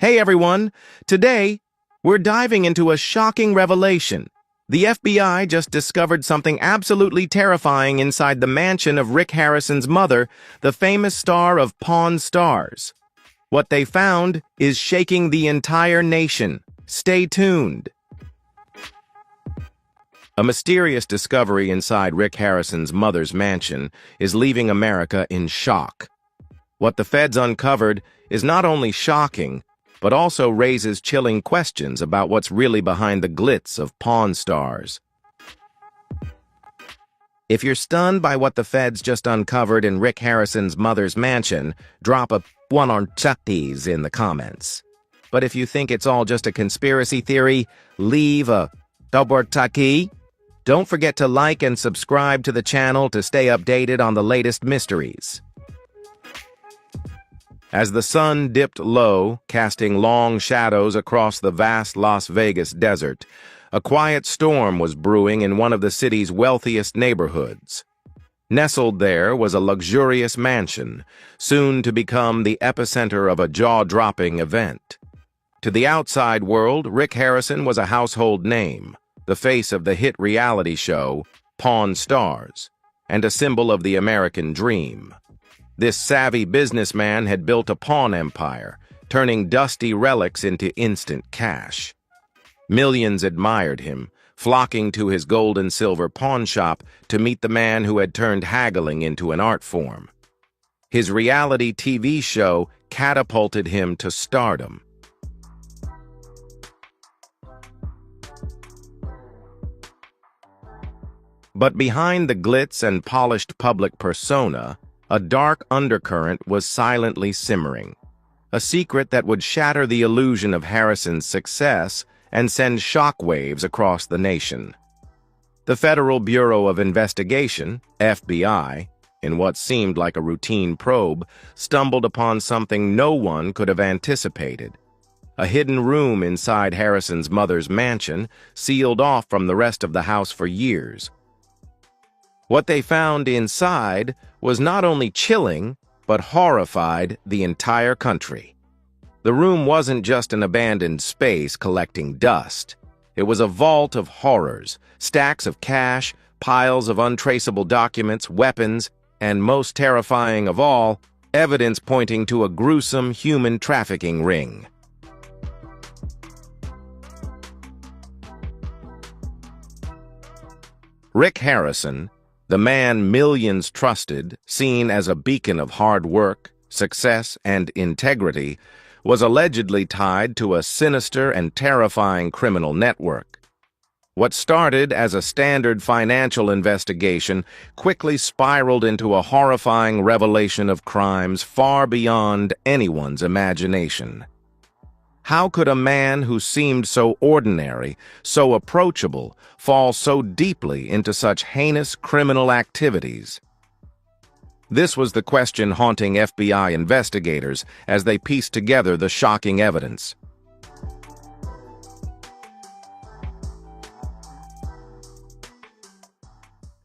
Hey everyone! Today, we're diving into a shocking revelation. The FBI just discovered something absolutely terrifying inside the mansion of Rick Harrison's mother, the famous star of Pawn Stars. What they found is shaking the entire nation. Stay tuned. A mysterious discovery inside Rick Harrison's mother's mansion is leaving America in shock. What the feds uncovered is not only shocking, but also raises chilling questions about what's really behind the glitz of Pawn Stars. If you're stunned by what the feds just uncovered in Rick Harrison's mother's mansion, drop a one on chutties in the comments. But if you think it's all just a conspiracy theory, leave a double taki. Don't forget to like and subscribe to the channel to stay updated on the latest mysteries. As the sun dipped low, casting long shadows across the vast Las Vegas desert, a quiet storm was brewing in one of the city's wealthiest neighborhoods. Nestled there was a luxurious mansion, soon to become the epicenter of a jaw-dropping event. To the outside world, Rick Harrison was a household name, the face of the hit reality show, Pawn Stars, and a symbol of the American dream. This savvy businessman had built a pawn empire, turning dusty relics into instant cash. Millions admired him, flocking to his gold and silver pawn shop to meet the man who had turned haggling into an art form. His reality TV show catapulted him to stardom. But behind the glitz and polished public persona, a dark undercurrent was silently simmering, a secret that would shatter the illusion of Harrison's success and send shockwaves across the nation. The Federal Bureau of Investigation, FBI, in what seemed like a routine probe, stumbled upon something no one could have anticipated. A hidden room inside Harrison's mother's mansion, sealed off from the rest of the house for years. What they found inside was not only chilling, but horrified the entire country. The room wasn't just an abandoned space collecting dust. It was a vault of horrors, stacks of cash, piles of untraceable documents, weapons, and most terrifying of all, evidence pointing to a gruesome human trafficking ring. Rick Harrison, the man millions trusted, seen as a beacon of hard work, success, and integrity, was allegedly tied to a sinister and terrifying criminal network. What started as a standard financial investigation quickly spiraled into a horrifying revelation of crimes far beyond anyone's imagination. How could a man who seemed so ordinary, so approachable, fall so deeply into such heinous criminal activities? This was the question haunting FBI investigators as they pieced together the shocking evidence.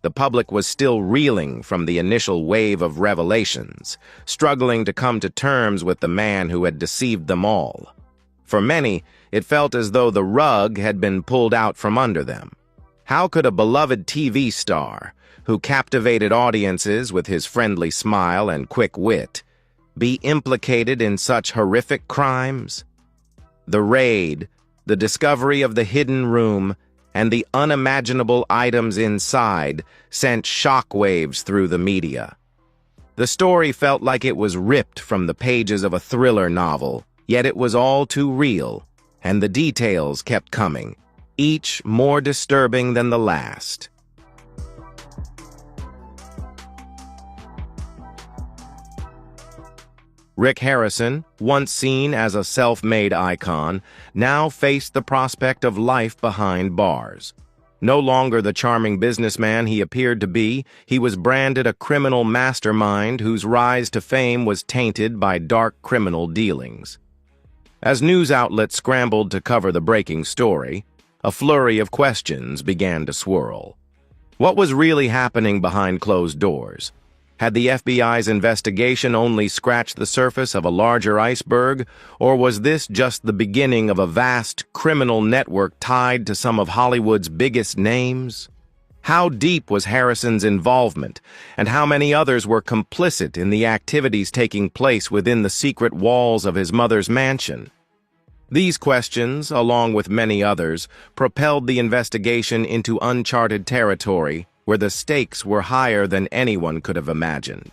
The public was still reeling from the initial wave of revelations, struggling to come to terms with the man who had deceived them all. For many, it felt as though the rug had been pulled out from under them. How could a beloved TV star, who captivated audiences with his friendly smile and quick wit, be implicated in such horrific crimes? The raid, the discovery of the hidden room, and the unimaginable items inside sent shockwaves through the media. The story felt like it was ripped from the pages of a thriller novel, yet it was all too real, and the details kept coming, each more disturbing than the last. Rick Harrison, once seen as a self-made icon, now faced the prospect of life behind bars. No longer the charming businessman he appeared to be, he was branded a criminal mastermind whose rise to fame was tainted by dark criminal dealings. As news outlets scrambled to cover the breaking story, a flurry of questions began to swirl. What was really happening behind closed doors? Had the FBI's investigation only scratched the surface of a larger iceberg, or was this just the beginning of a vast criminal network tied to some of Hollywood's biggest names? How deep was Harrison's involvement, and how many others were complicit in the activities taking place within the secret walls of his mother's mansion? These questions, along with many others, propelled the investigation into uncharted territory where the stakes were higher than anyone could have imagined.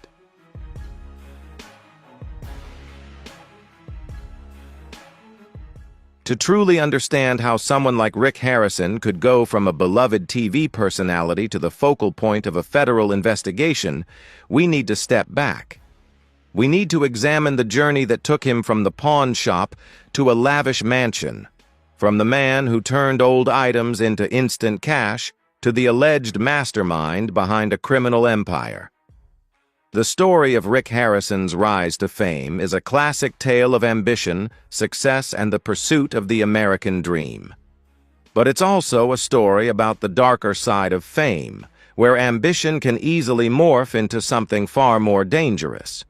To truly understand how someone like Rick Harrison could go from a beloved TV personality to the focal point of a federal investigation, we need to step back. We need to examine the journey that took him from the pawn shop to a lavish mansion, from the man who turned old items into instant cash to the alleged mastermind behind a criminal empire. The story of Rick Harrison's rise to fame is a classic tale of ambition, success, and the pursuit of the American dream. But it's also a story about the darker side of fame, where ambition can easily morph into something far more dangerous.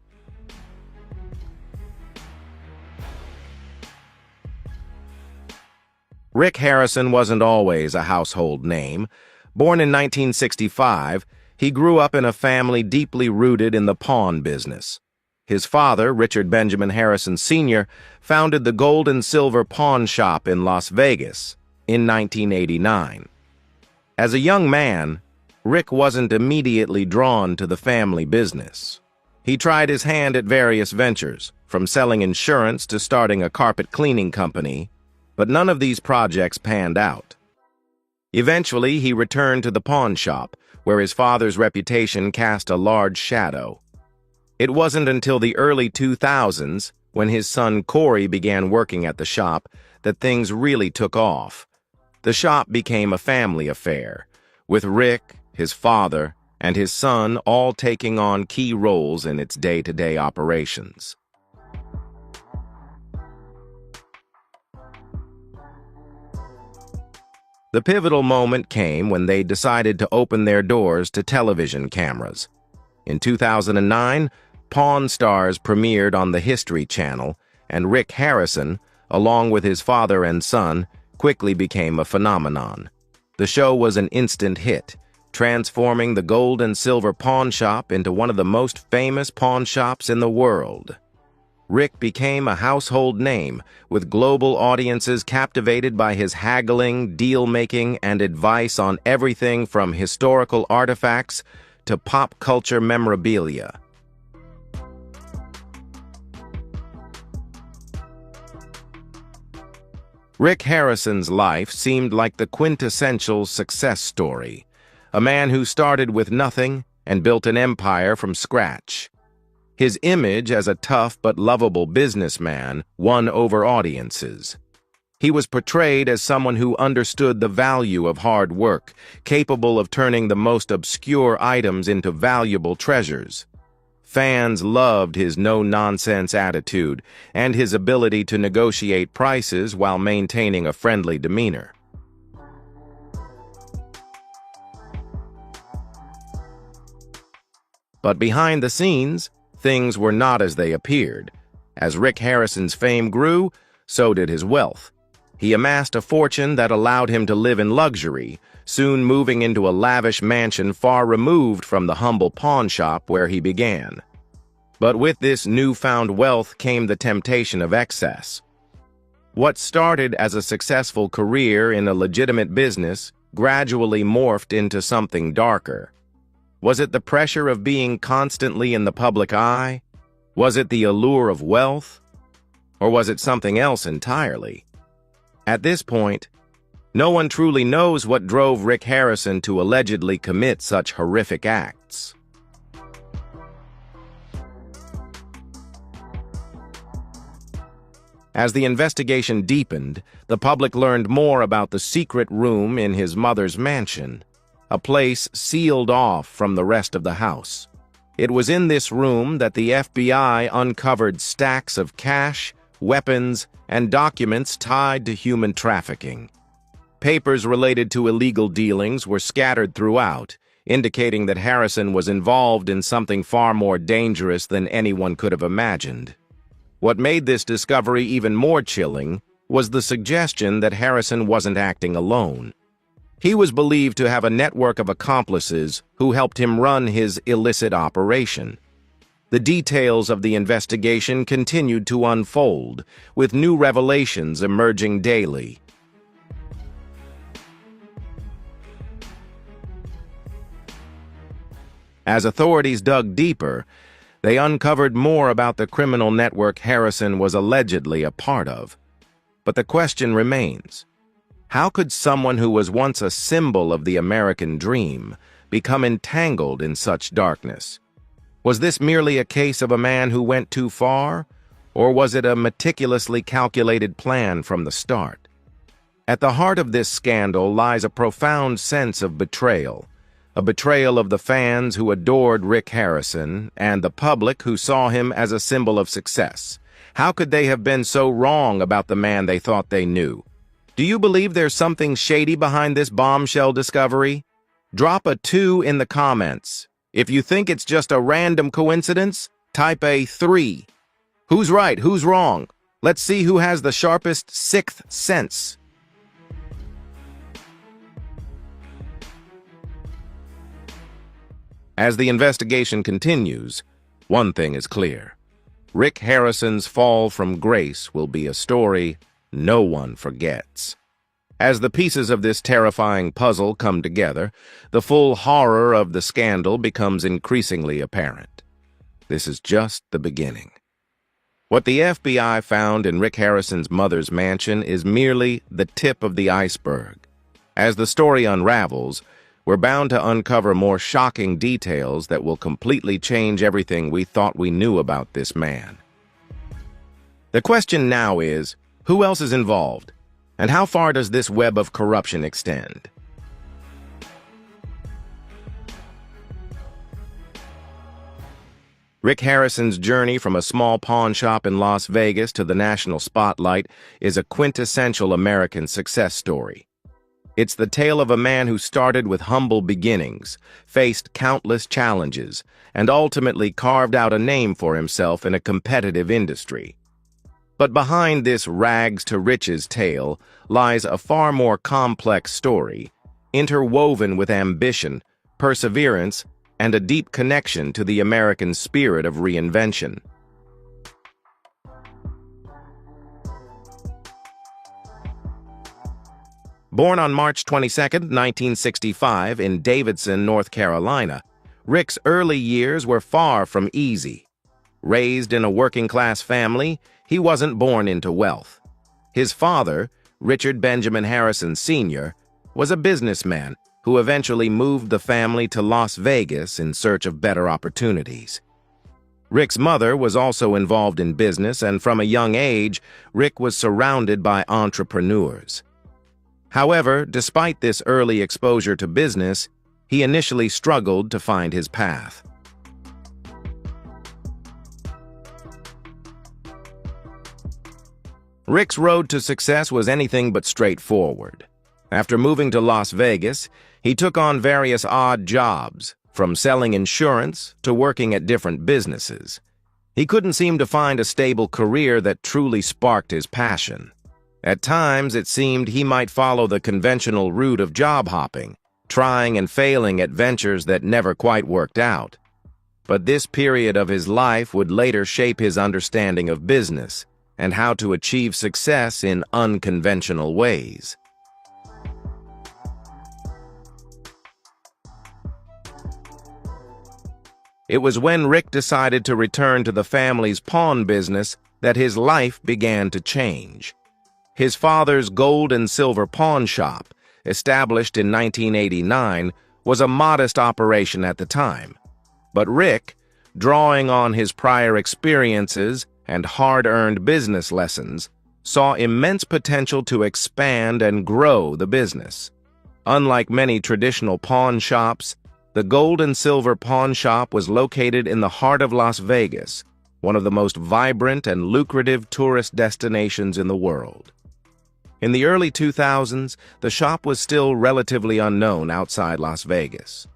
Rick Harrison wasn't always a household name. Born in 1965, he grew up in a family deeply rooted in the pawn business. His father, Richard Benjamin Harrison Sr., founded the Gold and Silver Pawn Shop in Las Vegas in 1989. As a young man, Rick wasn't immediately drawn to the family business. He tried his hand at various ventures, from selling insurance to starting a carpet cleaning company, but none of these projects panned out. Eventually, he returned to the pawn shop, where his father's reputation cast a large shadow. It wasn't until the early 2000s, when his son Corey began working at the shop, that things really took off. The shop became a family affair, with Rick, his father, and his son all taking on key roles in its day-to-day operations. The pivotal moment came when they decided to open their doors to television cameras. In 2009, Pawn Stars premiered on the History Channel, and Rick Harrison, along with his father and son, quickly became a phenomenon. The show was an instant hit, transforming the Gold and Silver Pawn Shop into one of the most famous pawn shops in the world. Rick became a household name, with global audiences captivated by his haggling, deal-making, and advice on everything from historical artifacts to pop culture memorabilia. Rick Harrison's life seemed like the quintessential success story, a man who started with nothing and built an empire from scratch. His image as a tough but lovable businessman won over audiences. He was portrayed as someone who understood the value of hard work, capable of turning the most obscure items into valuable treasures. Fans loved his no-nonsense attitude and his ability to negotiate prices while maintaining a friendly demeanor. But behind the scenes, things were not as they appeared. As Rick Harrison's fame grew, so did his wealth. He amassed a fortune that allowed him to live in luxury, soon moving into a lavish mansion far removed from the humble pawn shop where he began. But with this newfound wealth came the temptation of excess. What started as a successful career in a legitimate business gradually morphed into something darker. Was it the pressure of being constantly in the public eye? Was it the allure of wealth? Or was it something else entirely? At this point, no one truly knows what drove Rick Harrison to allegedly commit such horrific acts. As the investigation deepened, the public learned more about the secret room in his mother's mansion, a place sealed off from the rest of the house. It was in this room that the FBI uncovered stacks of cash, weapons, and documents tied to human trafficking. Papers related to illegal dealings were scattered throughout, indicating that Harrison was involved in something far more dangerous than anyone could have imagined. What made this discovery even more chilling was the suggestion that Harrison wasn't acting alone. He was believed to have a network of accomplices who helped him run his illicit operation. The details of the investigation continued to unfold, with new revelations emerging daily. As authorities dug deeper, they uncovered more about the criminal network Harrison was allegedly a part of. But the question remains, how could someone who was once a symbol of the American dream become entangled in such darkness? Was this merely a case of a man who went too far, or was it a meticulously calculated plan from the start? At the heart of this scandal lies a profound sense of betrayal, a betrayal of the fans who adored Rick Harrison and the public who saw him as a symbol of success. How could they have been so wrong about the man they thought they knew? Do you believe there's something shady behind this bombshell discovery? Drop a 2 in the comments. If you think it's just a random coincidence, type a 3. Who's right? Who's wrong? Let's see who has the sharpest sixth sense. As the investigation continues, one thing is clear. Rick Harrison's fall from grace will be a story no one forgets. As the pieces of this terrifying puzzle come together, the full horror of the scandal becomes increasingly apparent. This is just the beginning. What the FBI found in Rick Harrison's mother's mansion is merely the tip of the iceberg. As the story unravels, we're bound to uncover more shocking details that will completely change everything we thought we knew about this man. The question now is, who else is involved? And how far does this web of corruption extend? Rick Harrison's journey from a small pawn shop in Las Vegas to the national spotlight is a quintessential American success story. It's the tale of a man who started with humble beginnings, faced countless challenges, and ultimately carved out a name for himself in a competitive industry. But behind this rags-to-riches tale lies a far more complex story, interwoven with ambition, perseverance, and a deep connection to the American spirit of reinvention. Born on March 22, 1965, in Davidson, North Carolina, Rick's early years were far from easy. Raised in a working-class family, he wasn't born into wealth. His father, Richard Benjamin Harrison Sr., was a businessman who eventually moved the family to Las Vegas in search of better opportunities. Rick's mother was also involved in business, and from a young age, Rick was surrounded by entrepreneurs. However, despite this early exposure to business, he initially struggled to find his path. Rick's road to success was anything but straightforward. After moving to Las Vegas, he took on various odd jobs, from selling insurance to working at different businesses. He couldn't seem to find a stable career that truly sparked his passion. At times, it seemed he might follow the conventional route of job hopping, trying and failing at ventures that never quite worked out. But this period of his life would later shape his understanding of business and how to achieve success in unconventional ways. It was when Rick decided to return to the family's pawn business that his life began to change. His father's gold and silver pawn shop, established in 1989, was a modest operation at the time. But Rick, drawing on his prior experiences and hard-earned business lessons, saw immense potential to expand and grow the business. Unlike many traditional pawn shops, the gold and silver pawn shop was located in the heart of Las Vegas, one of the most vibrant and lucrative tourist destinations in the world. In the early 2000s, the shop was still relatively unknown outside Las Vegas.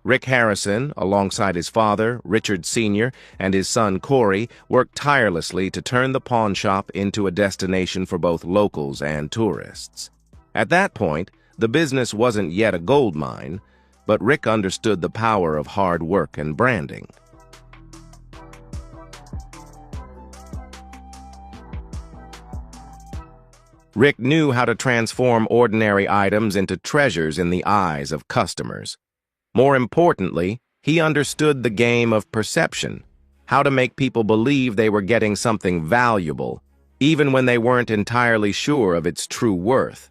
Rick Harrison, alongside his father, Richard Sr., and his son, Corey, worked tirelessly to turn the pawn shop into a destination for both locals and tourists. At that point, the business wasn't yet a gold mine, but Rick understood the power of hard work and branding. Rick knew how to transform ordinary items into treasures in the eyes of customers. More importantly, he understood the game of perception, how to make people believe they were getting something valuable, even when they weren't entirely sure of its true worth.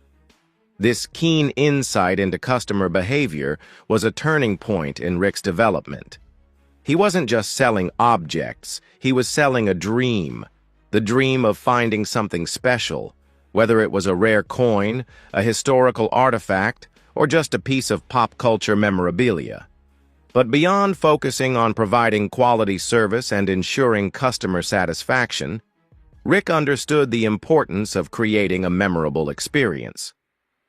This keen insight into customer behavior was a turning point in Rick's development. He wasn't just selling objects, he was selling a dream, the dream of finding something special, whether it was a rare coin, a historical artifact, or just a piece of pop culture memorabilia. But beyond focusing on providing quality service and ensuring customer satisfaction, Rick understood the importance of creating a memorable experience.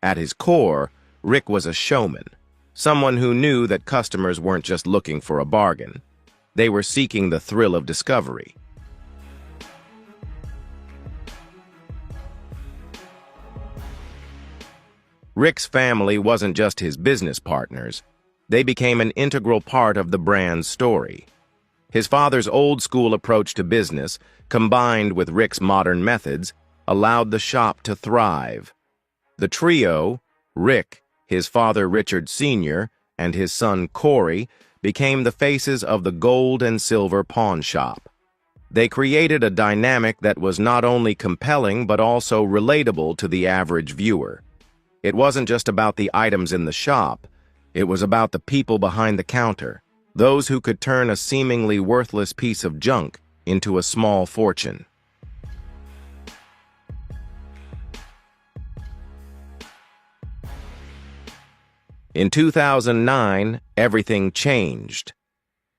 At his core, Rick was a showman, someone who knew that customers weren't just looking for a bargain. They were seeking the thrill of discovery. Rick's family wasn't just his business partners. They became an integral part of the brand's story. His father's old-school approach to business, combined with Rick's modern methods, allowed the shop to thrive. The trio, Rick, his father Richard Sr., and his son Corey, became the faces of the gold and silver pawn shop. They created a dynamic that was not only compelling but also relatable to the average viewer. It wasn't just about the items in the shop, it was about the people behind the counter, those who could turn a seemingly worthless piece of junk into a small fortune. In 2009, everything changed.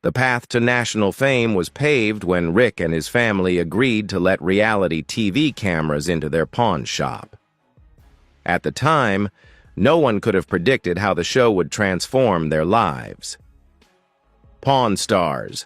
The path to national fame was paved when Rick and his family agreed to let reality TV cameras into their pawn shop. At the time, no one could have predicted how the show would transform their lives. Pawn Stars,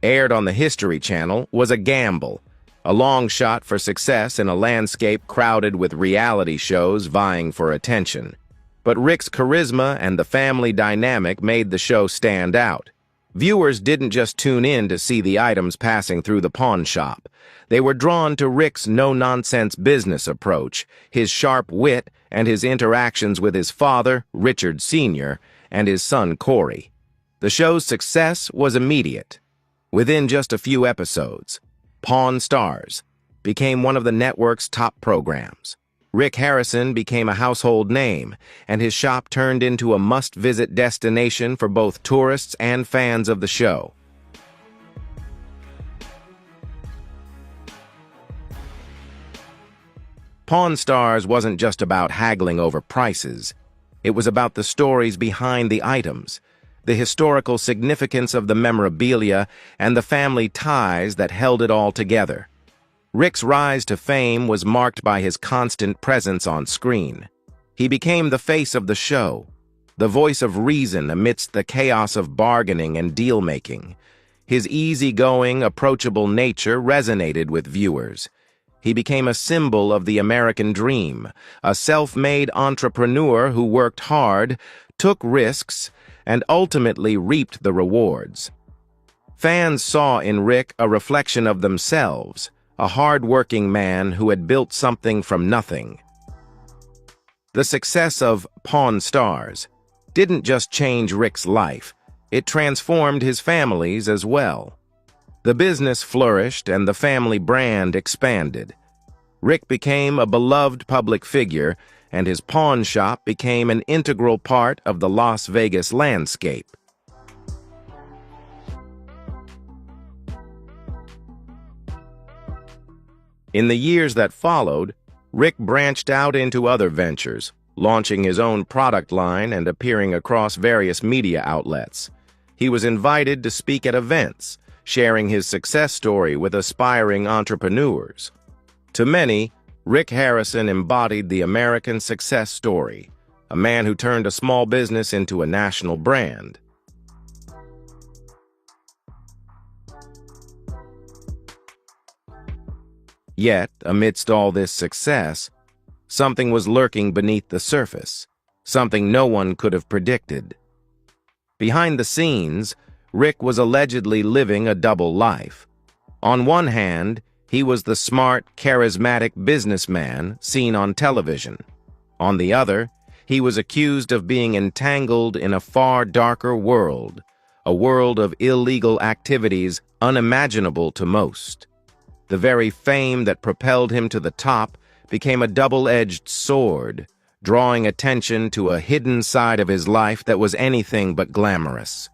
aired on the History Channel, was a gamble, a long shot for success in a landscape crowded with reality shows vying for attention. But Rick's charisma and the family dynamic made the show stand out. Viewers didn't just tune in to see the items passing through the pawn shop. They were drawn to Rick's no-nonsense business approach, his sharp wit, and his interactions with his father, Richard Sr., and his son, Corey. The show's success was immediate. Within just a few episodes, Pawn Stars became one of the network's top programs. Rick Harrison became a household name, and his shop turned into a must-visit destination for both tourists and fans of the show. Pawn Stars wasn't just about haggling over prices. It was about the stories behind the items, the historical significance of the memorabilia, and the family ties that held it all together. Rick's rise to fame was marked by his constant presence on screen. He became the face of the show, the voice of reason amidst the chaos of bargaining and deal-making. His easygoing, approachable nature resonated with viewers. He became a symbol of the American dream, a self-made entrepreneur who worked hard, took risks, and ultimately reaped the rewards. Fans saw in Rick a reflection of themselves, a hard-working man who had built something from nothing. The success of Pawn Stars didn't just change Rick's life, it transformed his family's as well. The business flourished and the family brand expanded. Rick became a beloved public figure, and his pawn shop became an integral part of the Las Vegas landscape. In the years that followed, Rick branched out into other ventures, launching his own product line and appearing across various media outlets. He was invited to speak at events, sharing his success story with aspiring entrepreneurs. To many, Rick Harrison embodied the American success story, a man who turned a small business into a national brand. Yet, amidst all this success, something was lurking beneath the surface, something no one could have predicted. Behind the scenes, Rick was allegedly living a double life. On one hand, he was the smart, charismatic businessman seen on television. On the other, he was accused of being entangled in a far darker world, a world of illegal activities unimaginable to most. The very fame that propelled him to the top became a double-edged sword, drawing attention to a hidden side of his life that was anything but glamorous.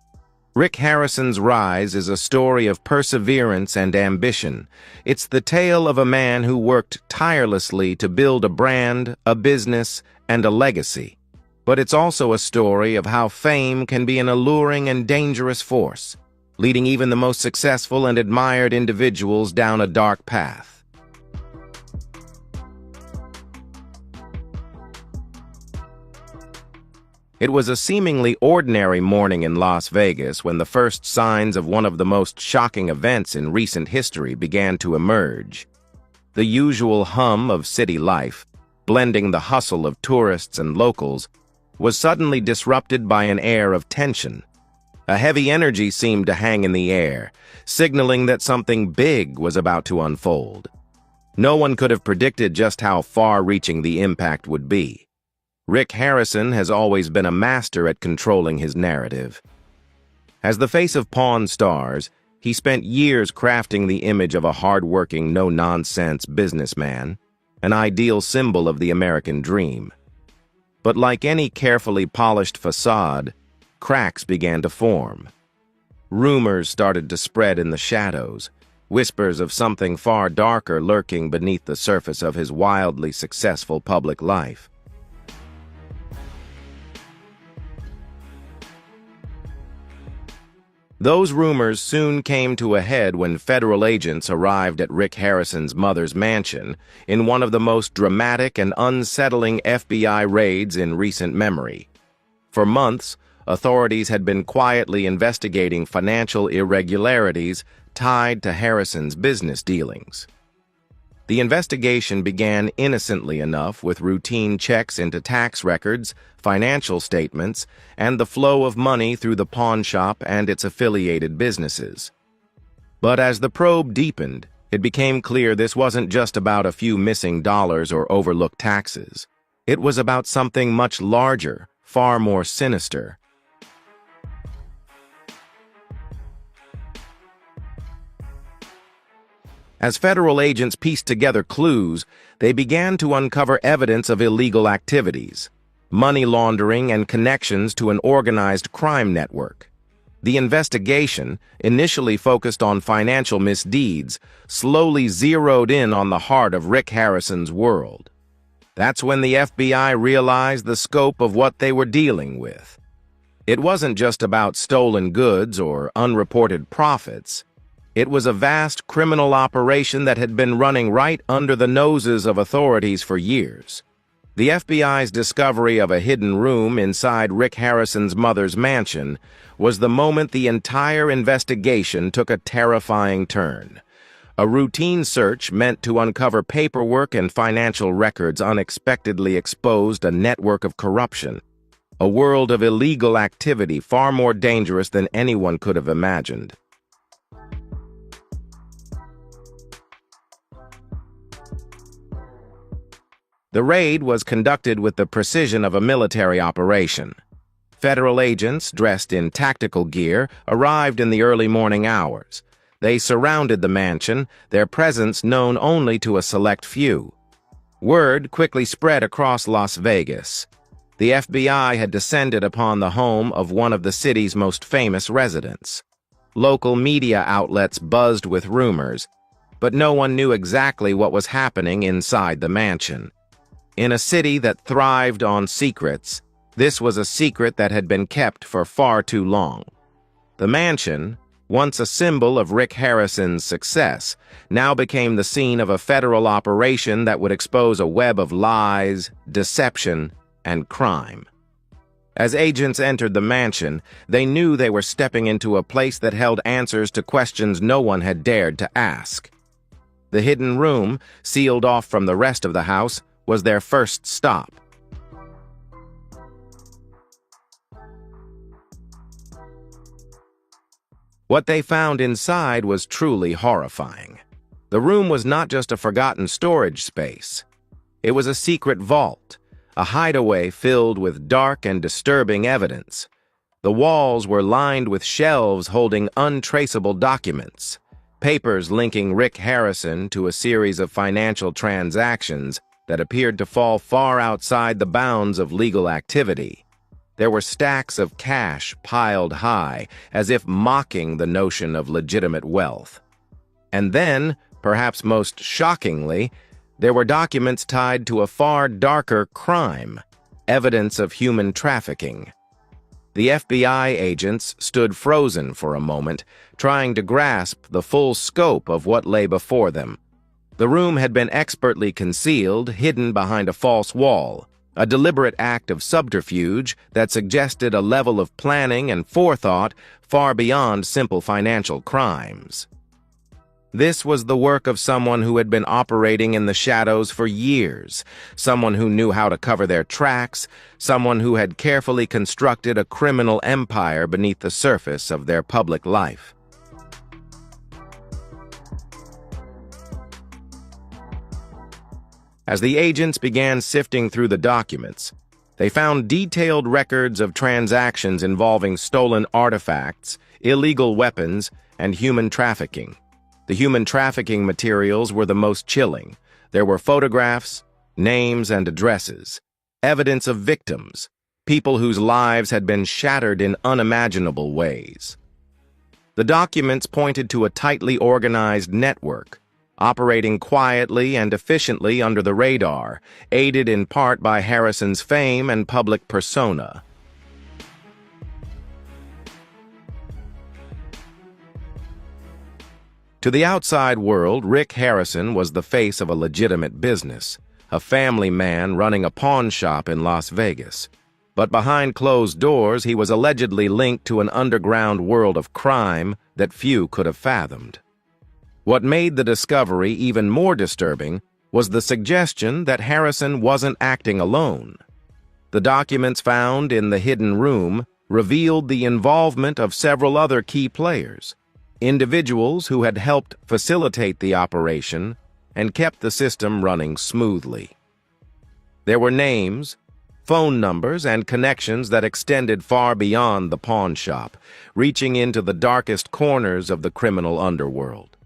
Rick Harrison's rise is a story of perseverance and ambition. It's the tale of a man who worked tirelessly to build a brand, a business, and a legacy. But it's also a story of how fame can be an alluring and dangerous force, leading even the most successful and admired individuals down a dark path. It was a seemingly ordinary morning in Las Vegas when the first signs of one of the most shocking events in recent history began to emerge. The usual hum of city life, blending the hustle of tourists and locals, was suddenly disrupted by an air of tension. A heavy energy seemed to hang in the air, signaling that something big was about to unfold. No one could have predicted just how far-reaching the impact would be. Rick Harrison has always been a master at controlling his narrative. As the face of Pawn Stars, he spent years crafting the image of a hard-working, no-nonsense businessman, an ideal symbol of the American dream. But like any carefully polished facade, cracks began to form. Rumors started to spread in the shadows, whispers of something far darker lurking beneath the surface of his wildly successful public life. Those rumors soon came to a head when federal agents arrived at Rick Harrison's mother's mansion in one of the most dramatic and unsettling FBI raids in recent memory. For months, authorities had been quietly investigating financial irregularities tied to Harrison's business dealings. The investigation began innocently enough with routine checks into tax records, financial statements, and the flow of money through the pawn shop and its affiliated businesses. But as the probe deepened, it became clear this wasn't just about a few missing dollars or overlooked taxes. It was about something much larger, far more sinister. As federal agents pieced together clues, they began to uncover evidence of illegal activities, money laundering, and connections to an organized crime network. The investigation, initially focused on financial misdeeds, slowly zeroed in on the heart of Rick Harrison's world. That's when the FBI realized the scope of what they were dealing with. It wasn't just about stolen goods or unreported profits. It was a vast criminal operation that had been running right under the noses of authorities for years. The FBI's discovery of a hidden room inside Rick Harrison's mother's mansion was the moment the entire investigation took a terrifying turn. A routine search meant to uncover paperwork and financial records unexpectedly exposed a network of corruption, a world of illegal activity far more dangerous than anyone could have imagined. The raid was conducted with the precision of a military operation. Federal agents, dressed in tactical gear, arrived in the early morning hours. They surrounded the mansion, their presence known only to a select few. Word quickly spread across Las Vegas. The FBI had descended upon the home of one of the city's most famous residents. Local media outlets buzzed with rumors, but no one knew exactly what was happening inside the mansion. In a city that thrived on secrets, this was a secret that had been kept for far too long. The mansion, once a symbol of Rick Harrison's success, now became the scene of a federal operation that would expose a web of lies, deception, and crime. As agents entered the mansion, they knew they were stepping into a place that held answers to questions no one had dared to ask. The hidden room, sealed off from the rest of the house, was their first stop. What they found inside was truly horrifying. The room was not just a forgotten storage space. It was a secret vault, a hideaway filled with dark and disturbing evidence. The walls were lined with shelves holding untraceable documents, papers linking Rick Harrison to a series of financial transactions that appeared to fall far outside the bounds of legal activity. There were stacks of cash piled high, as if mocking the notion of legitimate wealth. And then, perhaps most shockingly, there were documents tied to a far darker crime, evidence of human trafficking. The FBI agents stood frozen for a moment, trying to grasp the full scope of what lay before them. The room had been expertly concealed, hidden behind a false wall, a deliberate act of subterfuge that suggested a level of planning and forethought far beyond simple financial crimes. This was the work of someone who had been operating in the shadows for years, someone who knew how to cover their tracks, someone who had carefully constructed a criminal empire beneath the surface of their public life. As the agents began sifting through the documents, they found detailed records of transactions involving stolen artifacts, illegal weapons, and human trafficking. The human trafficking materials were the most chilling. There were photographs, names, and addresses, evidence of victims, people whose lives had been shattered in unimaginable ways. The documents pointed to a tightly organized network, operating quietly and efficiently under the radar, aided in part by Harrison's fame and public persona. To the outside world, Rick Harrison was the face of a legitimate business, a family man running a pawn shop in Las Vegas. But behind closed doors, he was allegedly linked to an underground world of crime that few could have fathomed. What made the discovery even more disturbing was the suggestion that Harrison wasn't acting alone. The documents found in the hidden room revealed the involvement of several other key players, individuals who had helped facilitate the operation and kept the system running smoothly. There were names, phone numbers, and connections that extended far beyond the pawn shop, reaching into the darkest corners of the criminal underworld.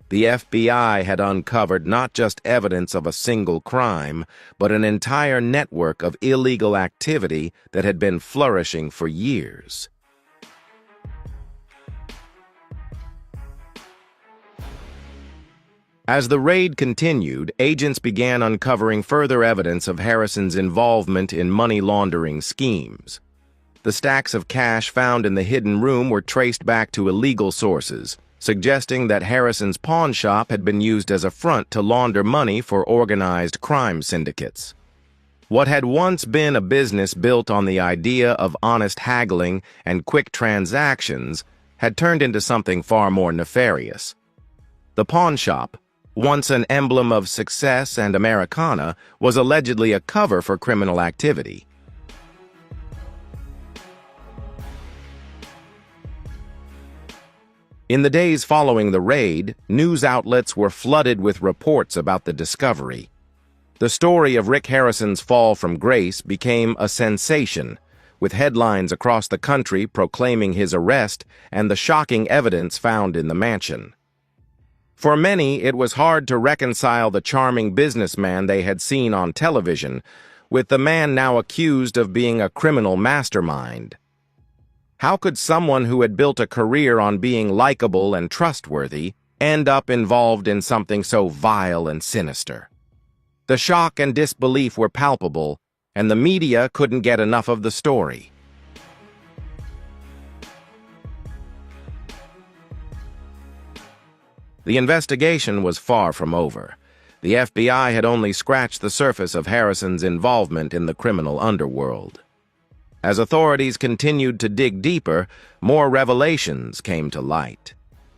The FBI had uncovered not just evidence of a single crime, but an entire network of illegal activity that had been flourishing for years. As the raid continued, agents began uncovering further evidence of Harrison's involvement in money laundering schemes. The stacks of cash found in the hidden room were traced back to illegal sources, suggesting that Harrison's pawn shop had been used as a front to launder money for organized crime syndicates. What had once been a business built on the idea of honest haggling and quick transactions had turned into something far more nefarious. The pawn shop, once an emblem of success and Americana, was allegedly a cover for criminal activity. In the days following the raid, news outlets were flooded with reports about the discovery. The story of Rick Harrison's fall from grace became a sensation, with headlines across the country proclaiming his arrest and the shocking evidence found in the mansion. For many, it was hard to reconcile the charming businessman they had seen on television with the man now accused of being a criminal mastermind. How could someone who had built a career on being likable and trustworthy end up involved in something so vile and sinister? The shock and disbelief were palpable, and the media couldn't get enough of the story. The investigation was far from over. The FBI had only scratched the surface of Harrison's involvement in the criminal underworld. As authorities continued to dig deeper, more revelations came to light.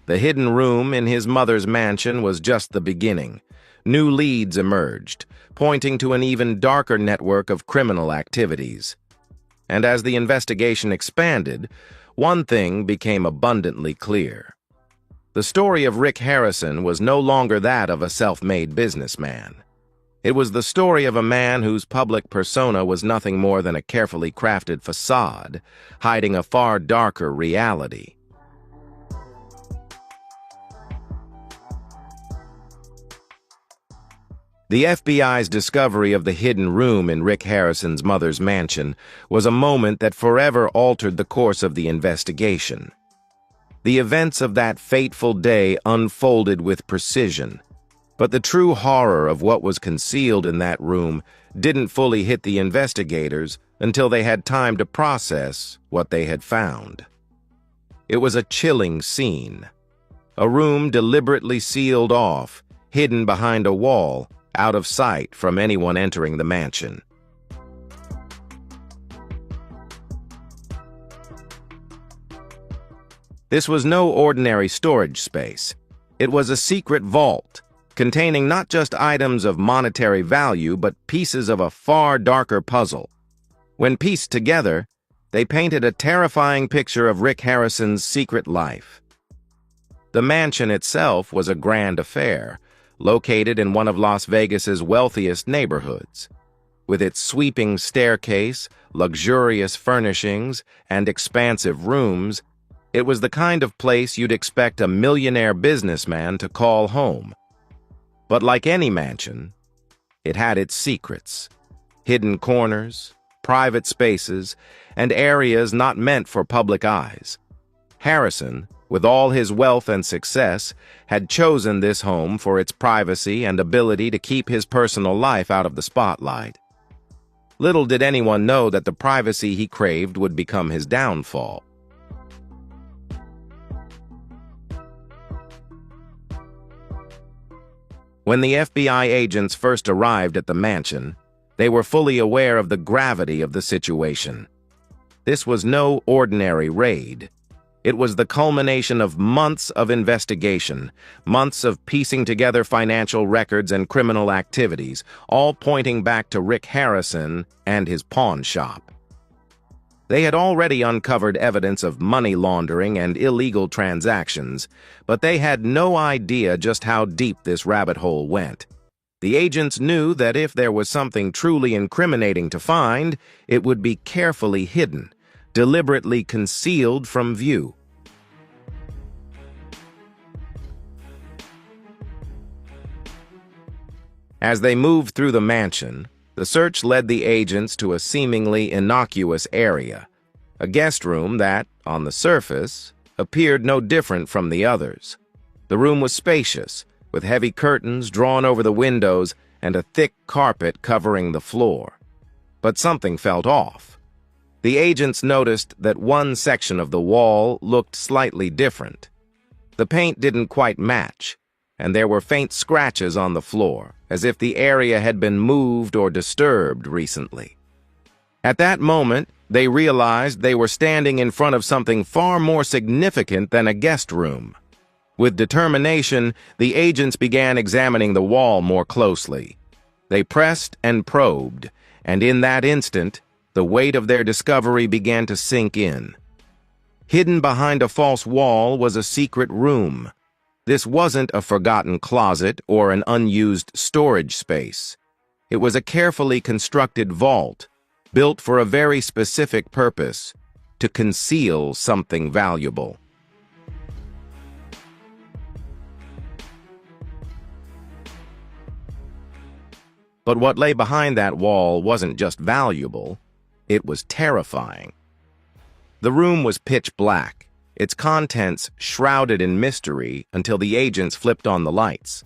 The hidden room in his mother's mansion was just the beginning. New leads emerged, pointing to an even darker network of criminal activities. And as the investigation expanded, one thing became abundantly clear. The story of Rick Harrison was no longer that of a self-made businessman. It was the story of a man whose public persona was nothing more than a carefully crafted facade, hiding a far darker reality. The FBI's discovery of the hidden room in Rick Harrison's mother's mansion was a moment that forever altered the course of the investigation. The events of that fateful day unfolded with precision, but the true horror of what was concealed in that room didn't fully hit the investigators until they had time to process what they had found. It was a chilling scene. A room deliberately sealed off, hidden behind a wall, out of sight from anyone entering the mansion. This was no ordinary storage space. It was a secret vault, containing not just items of monetary value, but pieces of a far darker puzzle. When pieced together, they painted a terrifying picture of Rick Harrison's secret life. The mansion itself was a grand affair, located in one of Las Vegas's wealthiest neighborhoods. With its sweeping staircase, luxurious furnishings, and expansive rooms, it was the kind of place you'd expect a millionaire businessman to call home. But like any mansion, it had its secrets, hidden corners, private spaces, and areas not meant for public eyes. Harrison, with all his wealth and success, had chosen this home for its privacy and ability to keep his personal life out of the spotlight. Little did anyone know that the privacy he craved would become his downfall. When the FBI agents first arrived at the mansion, they were fully aware of the gravity of the situation. This was no ordinary raid. It was the culmination of months of investigation, months of piecing together financial records and criminal activities, all pointing back to Rick Harrison and his pawn shop. They had already uncovered evidence of money laundering and illegal transactions, but they had no idea just how deep this rabbit hole went. The agents knew that if there was something truly incriminating to find, it would be carefully hidden, deliberately concealed from view. As they moved through the mansion, the search led the agents to a seemingly innocuous area, a guest room that, on the surface, appeared no different from the others. The room was spacious, with heavy curtains drawn over the windows and a thick carpet covering the floor. But something felt off. The agents noticed that one section of the wall looked slightly different. The paint didn't quite match, and there were faint scratches on the floor, as if the area had been moved or disturbed recently. At that moment, they realized they were standing in front of something far more significant than a guest room. With determination, the agents began examining the wall more closely. They pressed and probed, and in that instant, the weight of their discovery began to sink in. Hidden behind a false wall was a secret room. This wasn't a forgotten closet or an unused storage space. It was a carefully constructed vault, built for a very specific purpose, to conceal something valuable. But what lay behind that wall wasn't just valuable, it was terrifying. The room was pitch black, its contents shrouded in mystery until the agents flipped on the lights.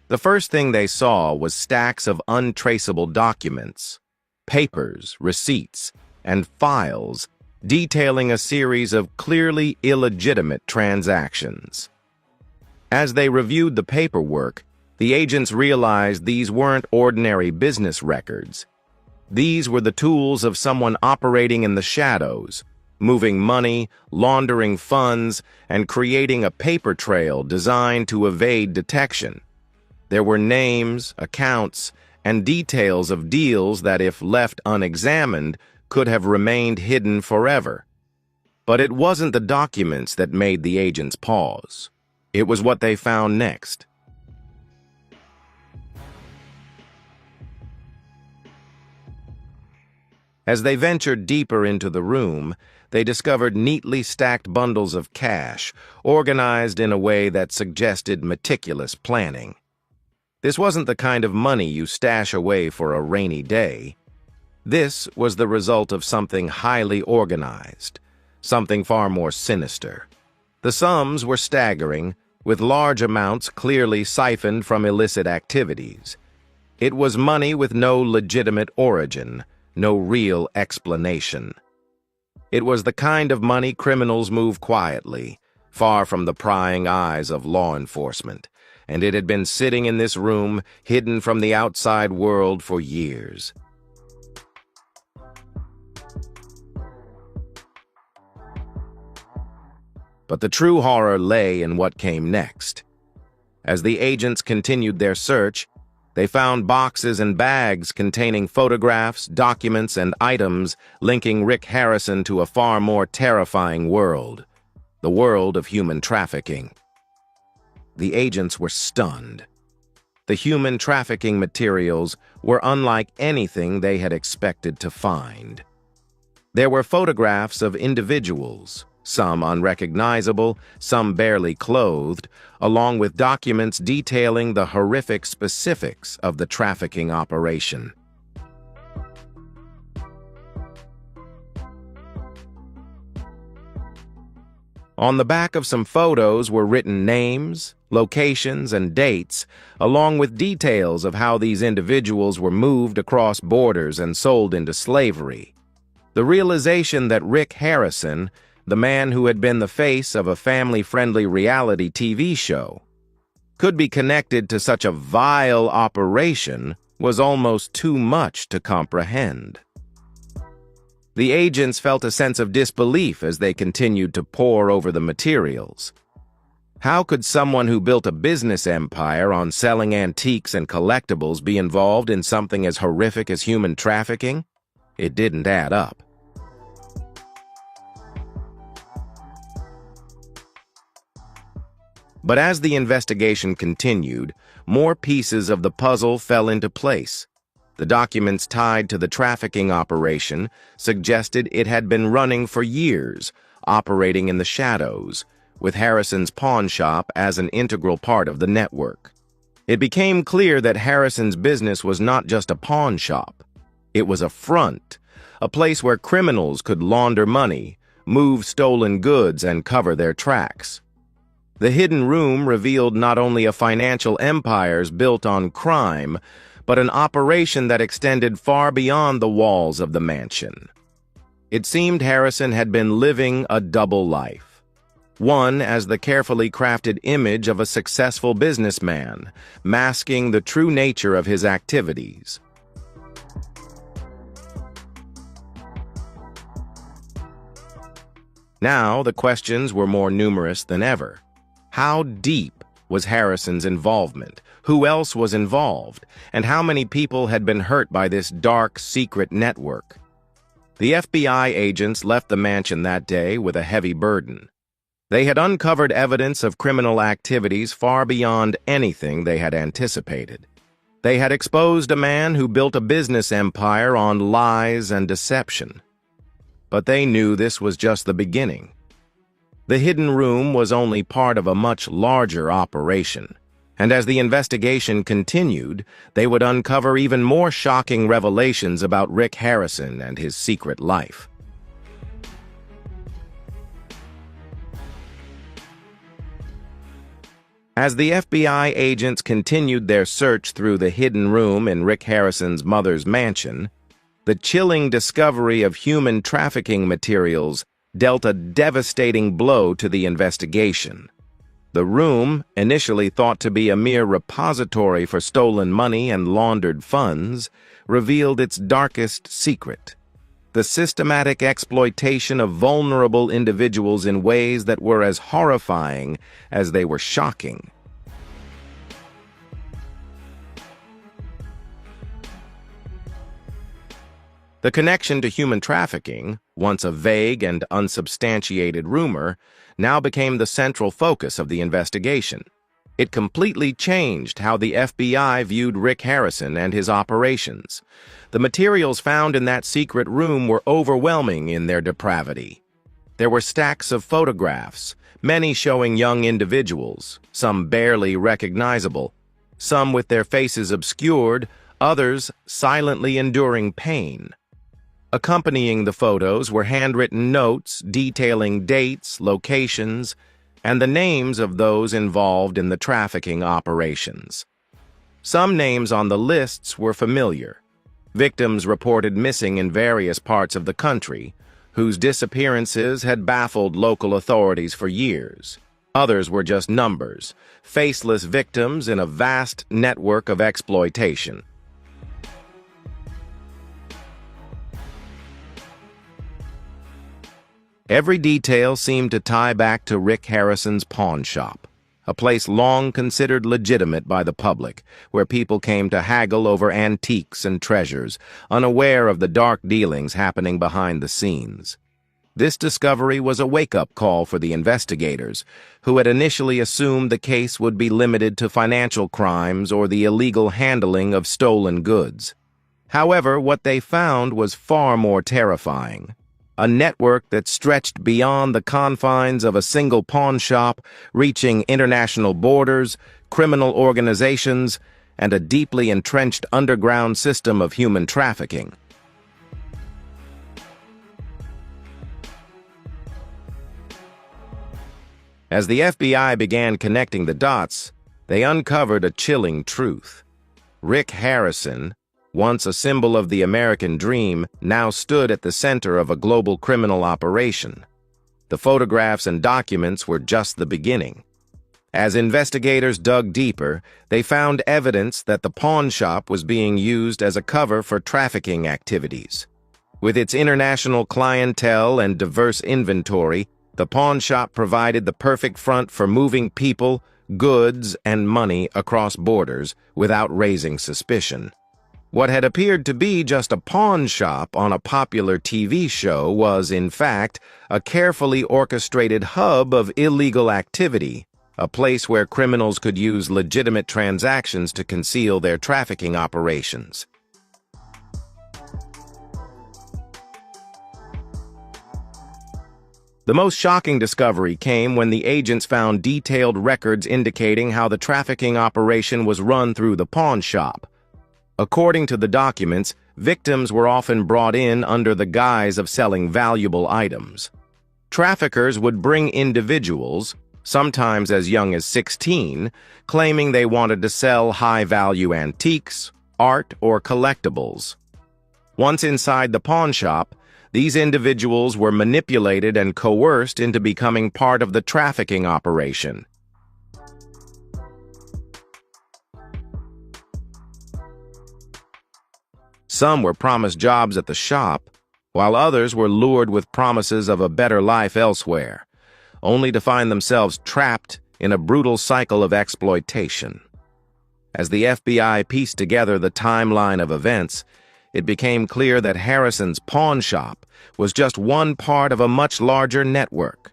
The first thing they saw was stacks of untraceable documents, papers, receipts, and files detailing a series of clearly illegitimate transactions. As they reviewed the paperwork, the agents realized these weren't ordinary business records. These were the tools of someone operating in the shadows, moving money, laundering funds, and creating a paper trail designed to evade detection. There were names, accounts, and details of deals that, if left unexamined, could have remained hidden forever. But it wasn't the documents that made the agents pause. It was what they found next. As they ventured deeper into the room, they discovered neatly stacked bundles of cash, organized in a way that suggested meticulous planning. This wasn't the kind of money you stash away for a rainy day. This was the result of something highly organized, something far more sinister. The sums were staggering, with large amounts clearly siphoned from illicit activities. It was money with no legitimate origin, no real explanation. It was the kind of money criminals move quietly, far from the prying eyes of law enforcement, and it had been sitting in this room, hidden from the outside world for years. But the true horror lay in what came next. As the agents continued their search, they found boxes and bags containing photographs, documents, and items linking Rick Harrison to a far more terrifying world, the world of human trafficking. The agents were stunned. The human trafficking materials were unlike anything they had expected to find. There were photographs of individuals, some unrecognizable, some barely clothed, along with documents detailing the horrific specifics of the trafficking operation. On the back of some photos were written names, locations, and dates, along with details of how these individuals were moved across borders and sold into slavery. The realization that Rick Harrison, the man who had been the face of a family-friendly reality TV show, could be connected to such a vile operation was almost too much to comprehend. The agents felt a sense of disbelief as they continued to pore over the materials. How could someone who built a business empire on selling antiques and collectibles be involved in something as horrific as human trafficking? It didn't add up. But as the investigation continued, more pieces of the puzzle fell into place. The documents tied to the trafficking operation suggested it had been running for years, operating in the shadows, with Harrison's pawn shop as an integral part of the network. It became clear that Harrison's business was not just a pawn shop. It was a front, a place where criminals could launder money, move stolen goods, and cover their tracks. The hidden room revealed not only a financial empire built on crime, but an operation that extended far beyond the walls of the mansion. It seemed Harrison had been living a double life. One as the carefully crafted image of a successful businessman, masking the true nature of his activities. Now the questions were more numerous than ever. How deep was Harrison's involvement? Who else was involved? And how many people had been hurt by this dark, secret network? The FBI agents left the mansion that day with a heavy burden. They had uncovered evidence of criminal activities far beyond anything they had anticipated. They had exposed a man who built a business empire on lies and deception. But they knew this was just the beginning. The hidden room was only part of a much larger operation, and as the investigation continued, they would uncover even more shocking revelations about Rick Harrison and his secret life. As the FBI agents continued their search through the hidden room in Rick Harrison's mother's mansion, the chilling discovery of human trafficking materials dealt a devastating blow to the investigation. The room, initially thought to be a mere repository for stolen money and laundered funds, revealed its darkest secret. the systematic exploitation of vulnerable individuals in ways that were as horrifying as they were shocking. The connection to human trafficking, once a vague and unsubstantiated rumor, now became the central focus of the investigation. It completely changed how the FBI viewed Rick Harrison and his operations. The materials found in that secret room were overwhelming in their depravity. There were stacks of photographs, many showing young individuals, some barely recognizable, some with their faces obscured, others silently enduring pain. Accompanying the photos were handwritten notes detailing dates, locations, and the names of those involved in the trafficking operations. Some names on the lists were familiar. Victims reported missing in various parts of the country, whose disappearances had baffled local authorities for years. Others were just numbers, faceless victims in a vast network of exploitation. Every detail seemed to tie back to Rick Harrison's pawn shop, a place long considered legitimate by the public, where people came to haggle over antiques and treasures, unaware of the dark dealings happening behind the scenes. This discovery was a wake-up call for the investigators, who had initially assumed the case would be limited to financial crimes or the illegal handling of stolen goods. However, what they found was far more terrifying. A network that stretched beyond the confines of a single pawn shop, reaching international borders, criminal organizations, and a deeply entrenched underground system of human trafficking. As the FBI began connecting the dots, they uncovered a chilling truth. Rick Harrison, once a symbol of the American dream, now stood at the center of a global criminal operation. The photographs and documents were just the beginning. As investigators dug deeper, they found evidence that the pawn shop was being used as a cover for trafficking activities. With its international clientele and diverse inventory, the pawn shop provided the perfect front for moving people, goods, and money across borders without raising suspicion. What had appeared to be just a pawn shop on a popular TV show was, in fact, a carefully orchestrated hub of illegal activity, a place where criminals could use legitimate transactions to conceal their trafficking operations. The most shocking discovery came when the agents found detailed records indicating how the trafficking operation was run through the pawn shop. According to the documents, victims were often brought in under the guise of selling valuable items. Traffickers would bring individuals, sometimes as young as 16, claiming they wanted to sell high-value antiques, art, or collectibles. Once inside the pawn shop, these individuals were manipulated and coerced into becoming part of the trafficking operation. Some were promised jobs at the shop, while others were lured with promises of a better life elsewhere, only to find themselves trapped in a brutal cycle of exploitation. As the FBI pieced together the timeline of events, it became clear that Harrison's pawn shop was just one part of a much larger network.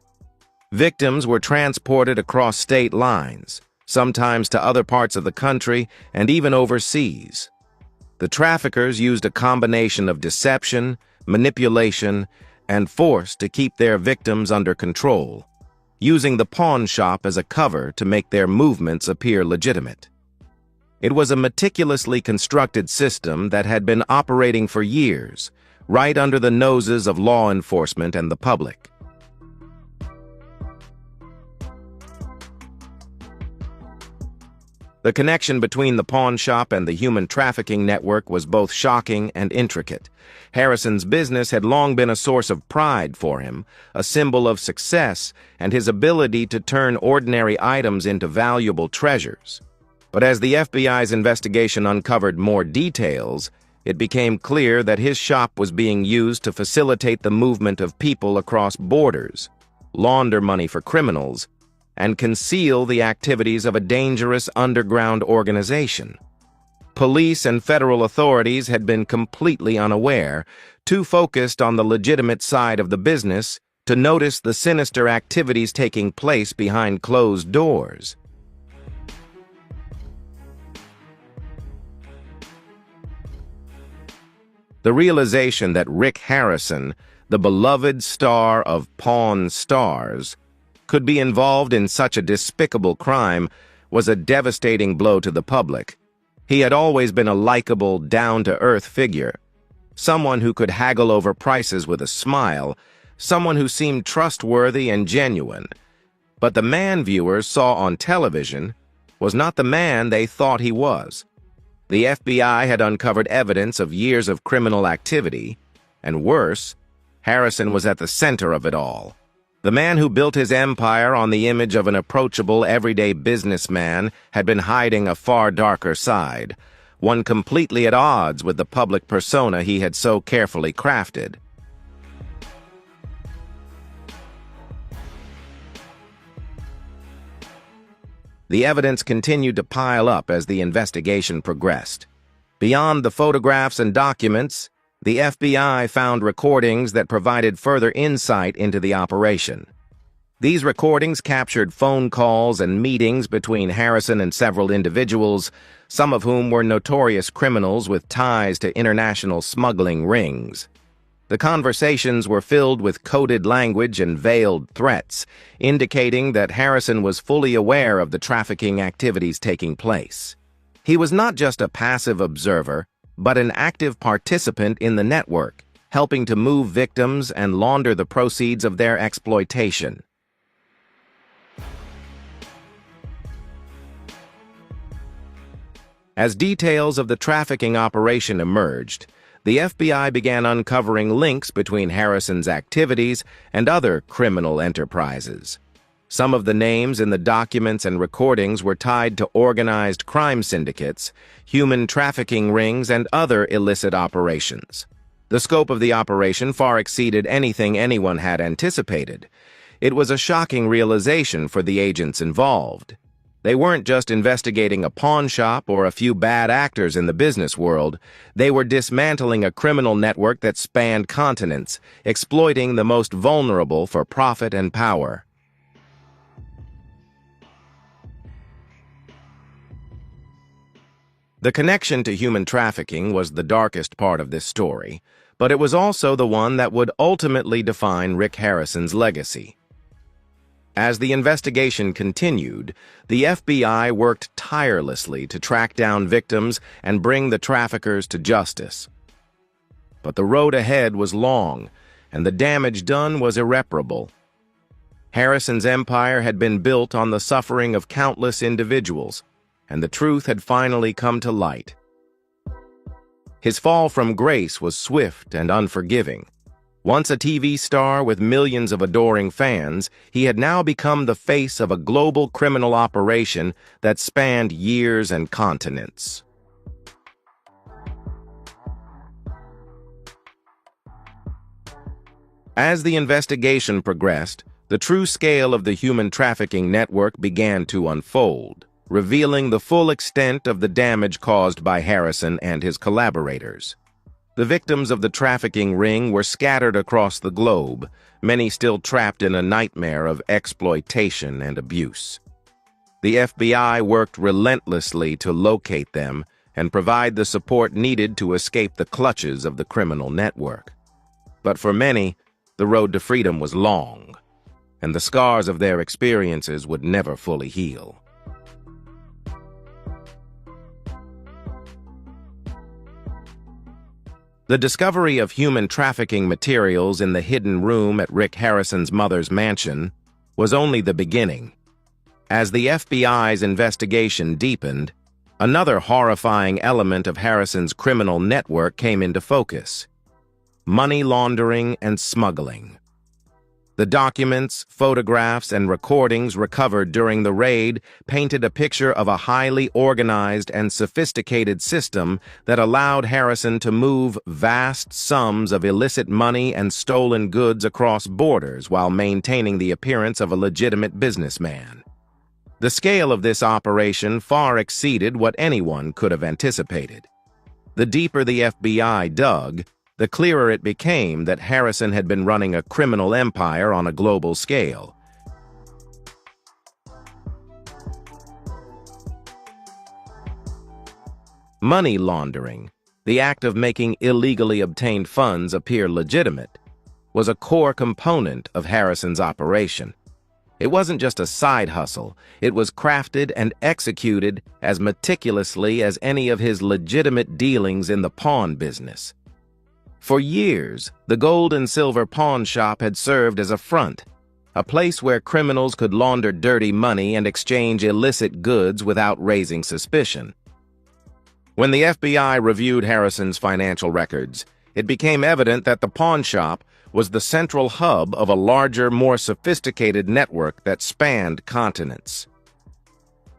Victims were transported across state lines, sometimes to other parts of the country and even overseas. The traffickers used a combination of deception, manipulation, and force to keep their victims under control, using the pawn shop as a cover to make their movements appear legitimate. It was a meticulously constructed system that had been operating for years, right under the noses of law enforcement and the public. The connection between the pawn shop and the human trafficking network was both shocking and intricate. Harrison's business had long been a source of pride for him, a symbol of success and his ability to turn ordinary items into valuable treasures. But as the FBI's investigation uncovered more details, it became clear that his shop was being used to facilitate the movement of people across borders, launder money for criminals, and conceal the activities of a dangerous underground organization. Police and federal authorities had been completely unaware, too focused on the legitimate side of the business to notice the sinister activities taking place behind closed doors. The realization that Rick Harrison, the beloved star of Pawn Stars, could be involved in such a despicable crime was a devastating blow to the public. He had always been a likable, down-to-earth figure, someone who could haggle over prices with a smile, someone who seemed trustworthy and genuine. But the man viewers saw on television was not the man they thought he was. The FBI had uncovered evidence of years of criminal activity, and worse, Harrison was at the center of it all. The man who built his empire on the image of an approachable, everyday businessman had been hiding a far darker side, one completely at odds with the public persona he had so carefully crafted. The evidence continued to pile up as the investigation progressed. Beyond the photographs and documents, the FBI found recordings that provided further insight into the operation. These recordings captured phone calls and meetings between Harrison and several individuals, some of whom were notorious criminals with ties to international smuggling rings. The conversations were filled with coded language and veiled threats, indicating that Harrison was fully aware of the trafficking activities taking place. He was not just a passive observer, but an active participant in the network, helping to move victims and launder the proceeds of their exploitation. As details of the trafficking operation emerged, the FBI began uncovering links between Harrison's activities and other criminal enterprises. Some of the names in the documents and recordings were tied to organized crime syndicates, human trafficking rings, and other illicit operations. The scope of the operation far exceeded anything anyone had anticipated. It was a shocking realization for the agents involved. They weren't just investigating a pawn shop or a few bad actors in the business world. They were dismantling a criminal network that spanned continents, exploiting the most vulnerable for profit and power. The connection to human trafficking was the darkest part of this story, but it was also the one that would ultimately define Rick Harrison's legacy. As the investigation continued, the FBI worked tirelessly to track down victims and bring the traffickers to justice. But the road ahead was long, and the damage done was irreparable. Harrison's empire had been built on the suffering of countless individuals, and the truth had finally come to light. His fall from grace was swift and unforgiving. Once a TV star with millions of adoring fans, he had now become the face of a global criminal operation that spanned years and continents. As the investigation progressed, the true scale of the human trafficking network began to unfold, revealing the full extent of the damage caused by Harrison and his collaborators. The victims of the trafficking ring were scattered across the globe, many still trapped in a nightmare of exploitation and abuse. The FBI worked relentlessly to locate them and provide the support needed to escape the clutches of the criminal network. But for many, the road to freedom was long, and the scars of their experiences would never fully heal. The discovery of human trafficking materials in the hidden room at Rick Harrison's mother's mansion was only the beginning. As the FBI's investigation deepened, another horrifying element of Harrison's criminal network came into focus: money laundering and smuggling. The documents, photographs, and recordings recovered during the raid painted a picture of a highly organized and sophisticated system that allowed Harrison to move vast sums of illicit money and stolen goods across borders while maintaining the appearance of a legitimate businessman. The scale of this operation far exceeded what anyone could have anticipated. The deeper the FBI dug, the clearer it became that Harrison had been running a criminal empire on a global scale. Money laundering, the act of making illegally obtained funds appear legitimate, was a core component of Harrison's operation. It wasn't just a side hustle, it was crafted and executed as meticulously as any of his legitimate dealings in the pawn business. For years, the gold and silver pawn shop had served as a front, a place where criminals could launder dirty money and exchange illicit goods without raising suspicion. When the FBI reviewed Harrison's financial records, it became evident that the pawn shop was the central hub of a larger, more sophisticated network that spanned continents.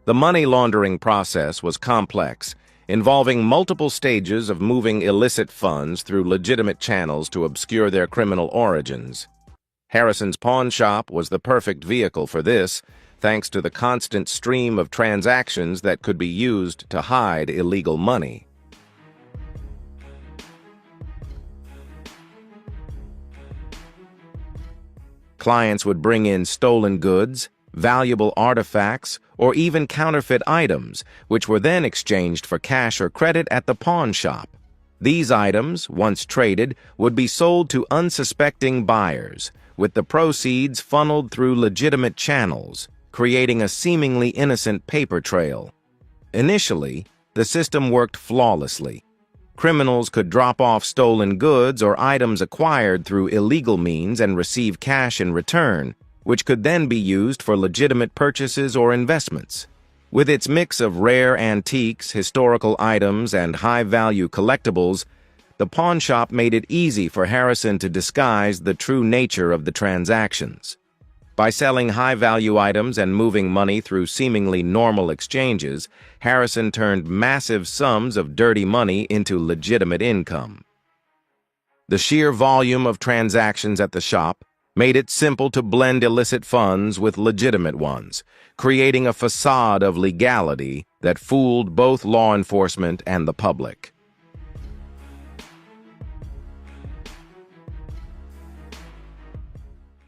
The money laundering process was complex, involving multiple stages of moving illicit funds through legitimate channels to obscure their criminal origins. Harrison's pawn shop was the perfect vehicle for this, thanks to the constant stream of transactions that could be used to hide illegal money. Clients would bring in stolen goods, valuable artifacts, or even counterfeit items, which were then exchanged for cash or credit at the pawn shop. These items, once traded, would be sold to unsuspecting buyers, with the proceeds funneled through legitimate channels, creating a seemingly innocent paper trail. Initially, the system worked flawlessly. Criminals could drop off stolen goods or items acquired through illegal means and receive cash in return, which could then be used for legitimate purchases or investments. With its mix of rare antiques, historical items, and high-value collectibles, the pawn shop made it easy for Harrison to disguise the true nature of the transactions. By selling high-value items and moving money through seemingly normal exchanges, Harrison turned massive sums of dirty money into legitimate income. The sheer volume of transactions at the shop made it simple to blend illicit funds with legitimate ones, creating a facade of legality that fooled both law enforcement and the public.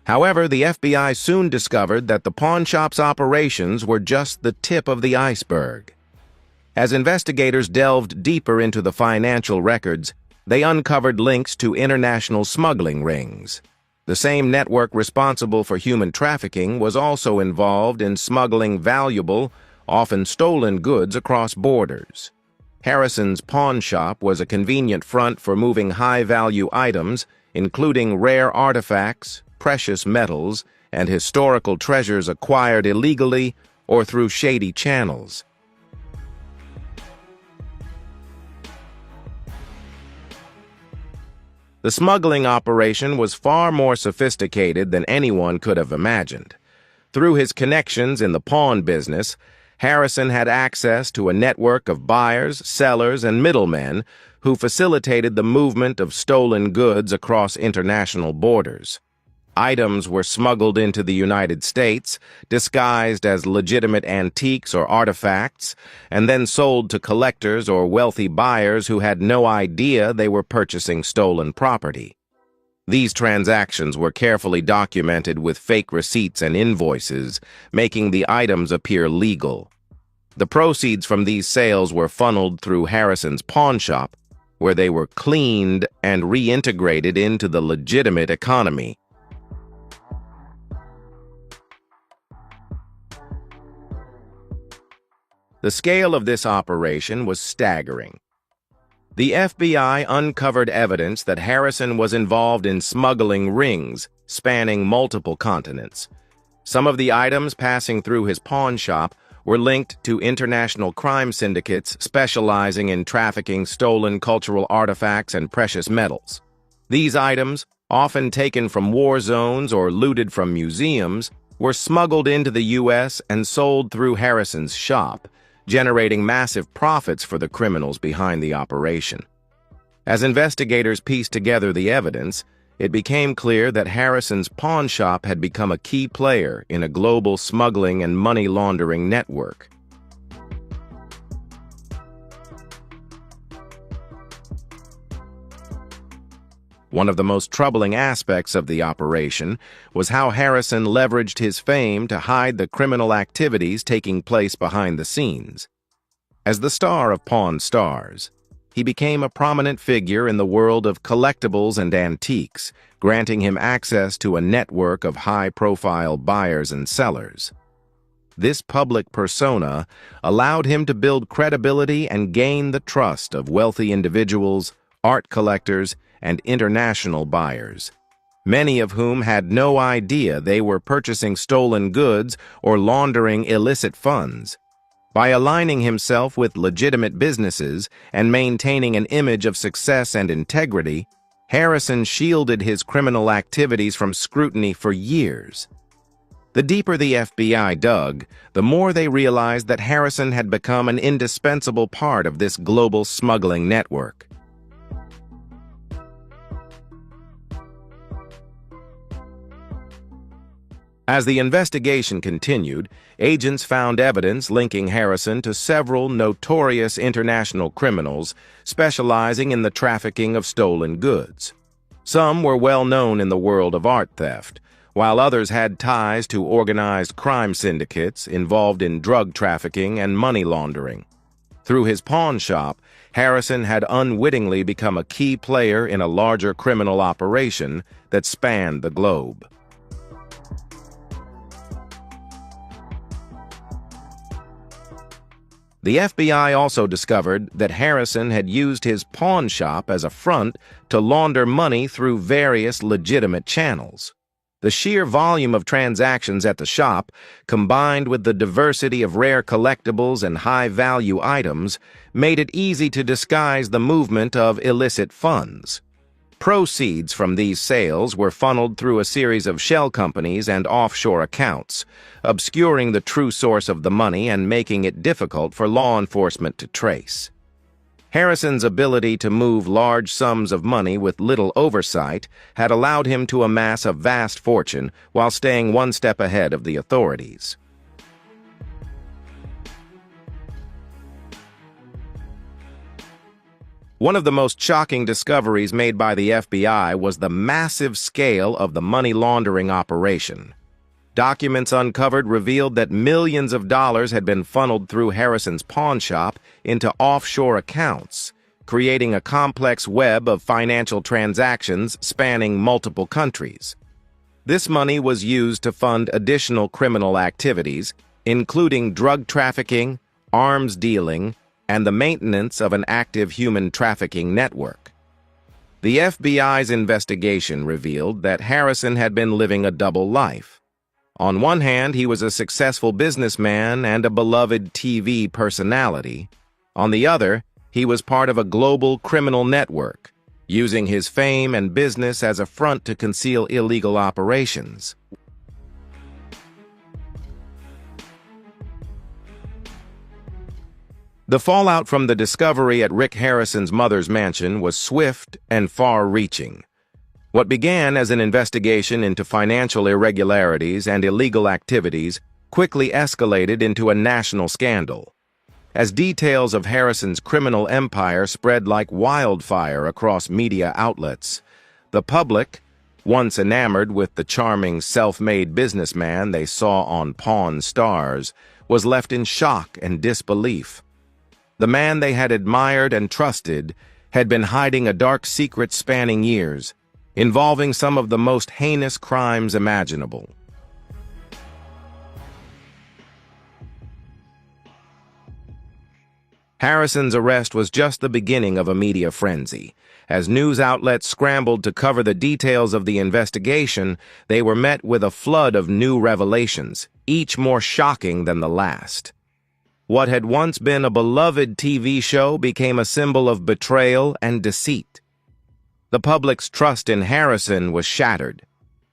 However, the FBI soon discovered that the pawn shop's operations were just the tip of the iceberg. As investigators delved deeper into the financial records, they uncovered links to international smuggling rings. The same network responsible for human trafficking was also involved in smuggling valuable, often stolen goods across borders. Harrison's pawn shop was a convenient front for moving high-value items, including rare artifacts, precious metals, and historical treasures acquired illegally or through shady channels. The smuggling operation was far more sophisticated than anyone could have imagined. Through his connections in the pawn business, Harrison had access to a network of buyers, sellers, and middlemen who facilitated the movement of stolen goods across international borders. Items were smuggled into the United States, disguised as legitimate antiques or artifacts, and then sold to collectors or wealthy buyers who had no idea they were purchasing stolen property. These transactions were carefully documented with fake receipts and invoices, making the items appear legal. The proceeds from these sales were funneled through Harrison's pawn shop, where they were cleaned and reintegrated into the legitimate economy. The scale of this operation was staggering. The FBI uncovered evidence that Harrison was involved in smuggling rings spanning multiple continents. Some of the items passing through his pawn shop were linked to international crime syndicates specializing in trafficking stolen cultural artifacts and precious metals. These items, often taken from war zones or looted from museums, were smuggled into the U.S. and sold through Harrison's shop, generating massive profits for the criminals behind the operation. As investigators pieced together the evidence, it became clear that Harrison's pawn shop had become a key player in a global smuggling and money laundering network. One of the most troubling aspects of the operation was how Harrison leveraged his fame to hide the criminal activities taking place behind the scenes. As the star of Pawn Stars, he became a prominent figure in the world of collectibles and antiques, granting him access to a network of high-profile buyers and sellers. This public persona allowed him to build credibility and gain the trust of wealthy individuals, art collectors, and international buyers, many of whom had no idea they were purchasing stolen goods or laundering illicit funds. By aligning himself with legitimate businesses and maintaining an image of success and integrity, Harrison shielded his criminal activities from scrutiny for years. The deeper the FBI dug, the more they realized that Harrison had become an indispensable part of this global smuggling network. As the investigation continued, agents found evidence linking Harrison to several notorious international criminals specializing in the trafficking of stolen goods. Some were well known in the world of art theft, while others had ties to organized crime syndicates involved in drug trafficking and money laundering. Through his pawn shop, Harrison had unwittingly become a key player in a larger criminal operation that spanned the globe. The FBI also discovered that Harrison had used his pawn shop as a front to launder money through various legitimate channels. The sheer volume of transactions at the shop, combined with the diversity of rare collectibles and high-value items, made it easy to disguise the movement of illicit funds. Proceeds from these sales were funneled through a series of shell companies and offshore accounts, obscuring the true source of the money and making it difficult for law enforcement to trace. Harrison's ability to move large sums of money with little oversight had allowed him to amass a vast fortune while staying one step ahead of the authorities. One of the most shocking discoveries made by the FBI was the massive scale of the money laundering operation. Documents uncovered revealed that millions of dollars had been funneled through Harrison's pawn shop into offshore accounts, creating a complex web of financial transactions spanning multiple countries. This money was used to fund additional criminal activities, including drug trafficking, arms dealing, and the maintenance of an active human trafficking network. The FBI's investigation revealed that Harrison had been living a double life. On one hand, he was a successful businessman and a beloved TV personality. On the other, he was part of a global criminal network, using his fame and business as a front to conceal illegal operations. The fallout from the discovery at Rick Harrison's mother's mansion was swift and far-reaching. What began as an investigation into financial irregularities and illegal activities quickly escalated into a national scandal. As details of Harrison's criminal empire spread like wildfire across media outlets, the public, once enamored with the charming self-made businessman they saw on Pawn Stars, was left in shock and disbelief. The man they had admired and trusted had been hiding a dark secret spanning years, involving some of the most heinous crimes imaginable. Harrison's arrest was just the beginning of a media frenzy. As news outlets scrambled to cover the details of the investigation, they were met with a flood of new revelations, each more shocking than the last. What had once been a beloved TV show became a symbol of betrayal and deceit. The public's trust in Harrison was shattered,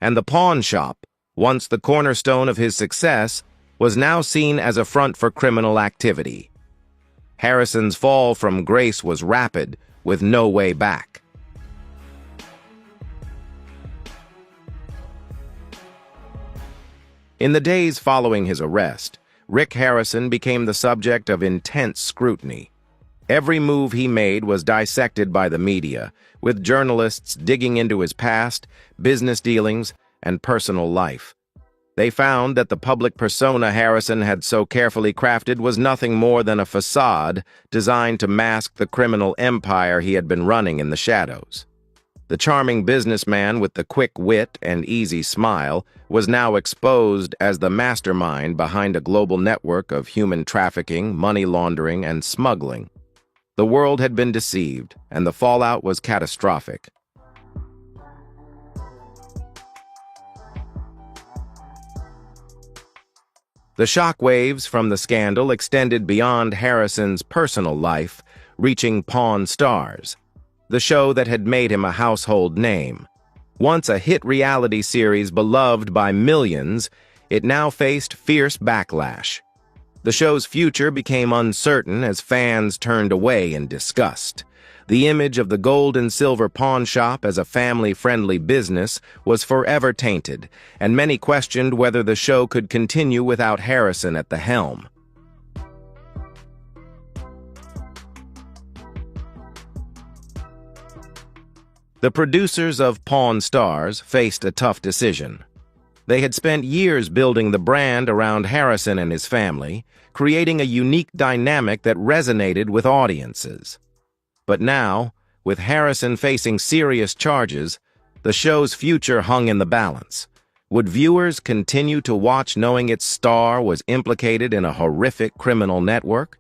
and the pawn shop, once the cornerstone of his success, was now seen as a front for criminal activity. Harrison's fall from grace was rapid, with no way back. In the days following his arrest, Rick Harrison became the subject of intense scrutiny. Every move he made was dissected by the media, with journalists digging into his past, business dealings, and personal life. They found that the public persona Harrison had so carefully crafted was nothing more than a facade designed to mask the criminal empire he had been running in the shadows. The charming businessman with the quick wit and easy smile was now exposed as the mastermind behind a global network of human trafficking, money laundering, and smuggling. The world had been deceived, and the fallout was catastrophic. The shockwaves from the scandal extended beyond Harrison's personal life, reaching Pawn Stars, the show that had made him a household name. Once a hit reality series beloved by millions, it now faced fierce backlash. The show's future became uncertain as fans turned away in disgust. The image of the gold and silver pawn shop as a family-friendly business was forever tainted, and many questioned whether the show could continue without Harrison at the helm. The producers of Pawn Stars faced a tough decision. They had spent years building the brand around Harrison and his family, creating a unique dynamic that resonated with audiences. But now, with Harrison facing serious charges, the show's future hung in the balance. Would viewers continue to watch knowing its star was implicated in a horrific criminal network?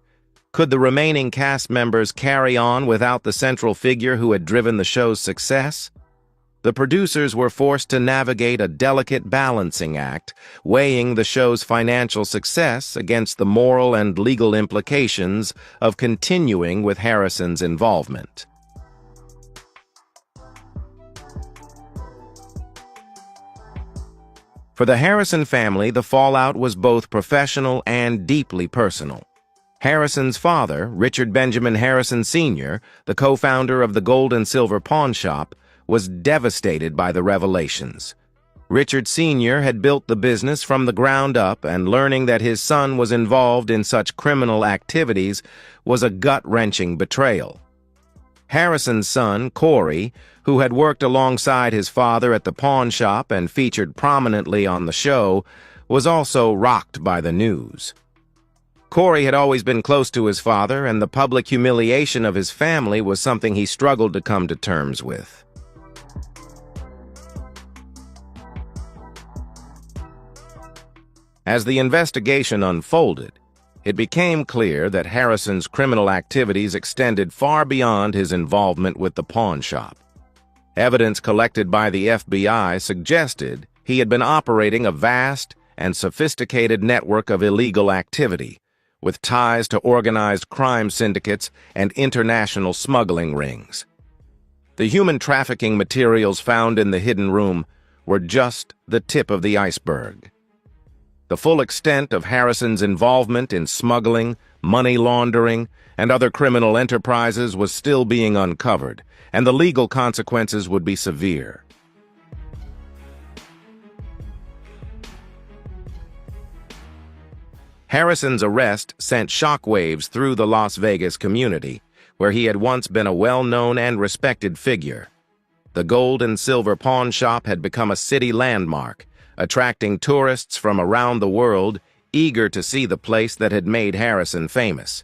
Could the remaining cast members carry on without the central figure who had driven the show's success? The producers were forced to navigate a delicate balancing act, weighing the show's financial success against the moral and legal implications of continuing with Harrison's involvement. For the Harrison family, the fallout was both professional and deeply personal. Harrison's father, Richard Benjamin Harrison Sr., the co-founder of the Gold and Silver Pawn Shop, was devastated by the revelations. Richard Sr. had built the business from the ground up, and learning that his son was involved in such criminal activities was a gut-wrenching betrayal. Harrison's son, Corey, who had worked alongside his father at the pawn shop and featured prominently on the show, was also rocked by the news. Corey had always been close to his father, and the public humiliation of his family was something he struggled to come to terms with. As the investigation unfolded, it became clear that Harrison's criminal activities extended far beyond his involvement with the pawn shop. Evidence collected by the FBI suggested he had been operating a vast and sophisticated network of illegal activity, with ties to organized crime syndicates and international smuggling rings. The human trafficking materials found in the hidden room were just the tip of the iceberg. The full extent of Harrison's involvement in smuggling, money laundering, and other criminal enterprises was still being uncovered, and the legal consequences would be severe. Harrison's arrest sent shockwaves through the Las Vegas community, where he had once been a well-known and respected figure. The Gold and Silver Pawn Shop had become a city landmark, attracting tourists from around the world eager to see the place that had made Harrison famous.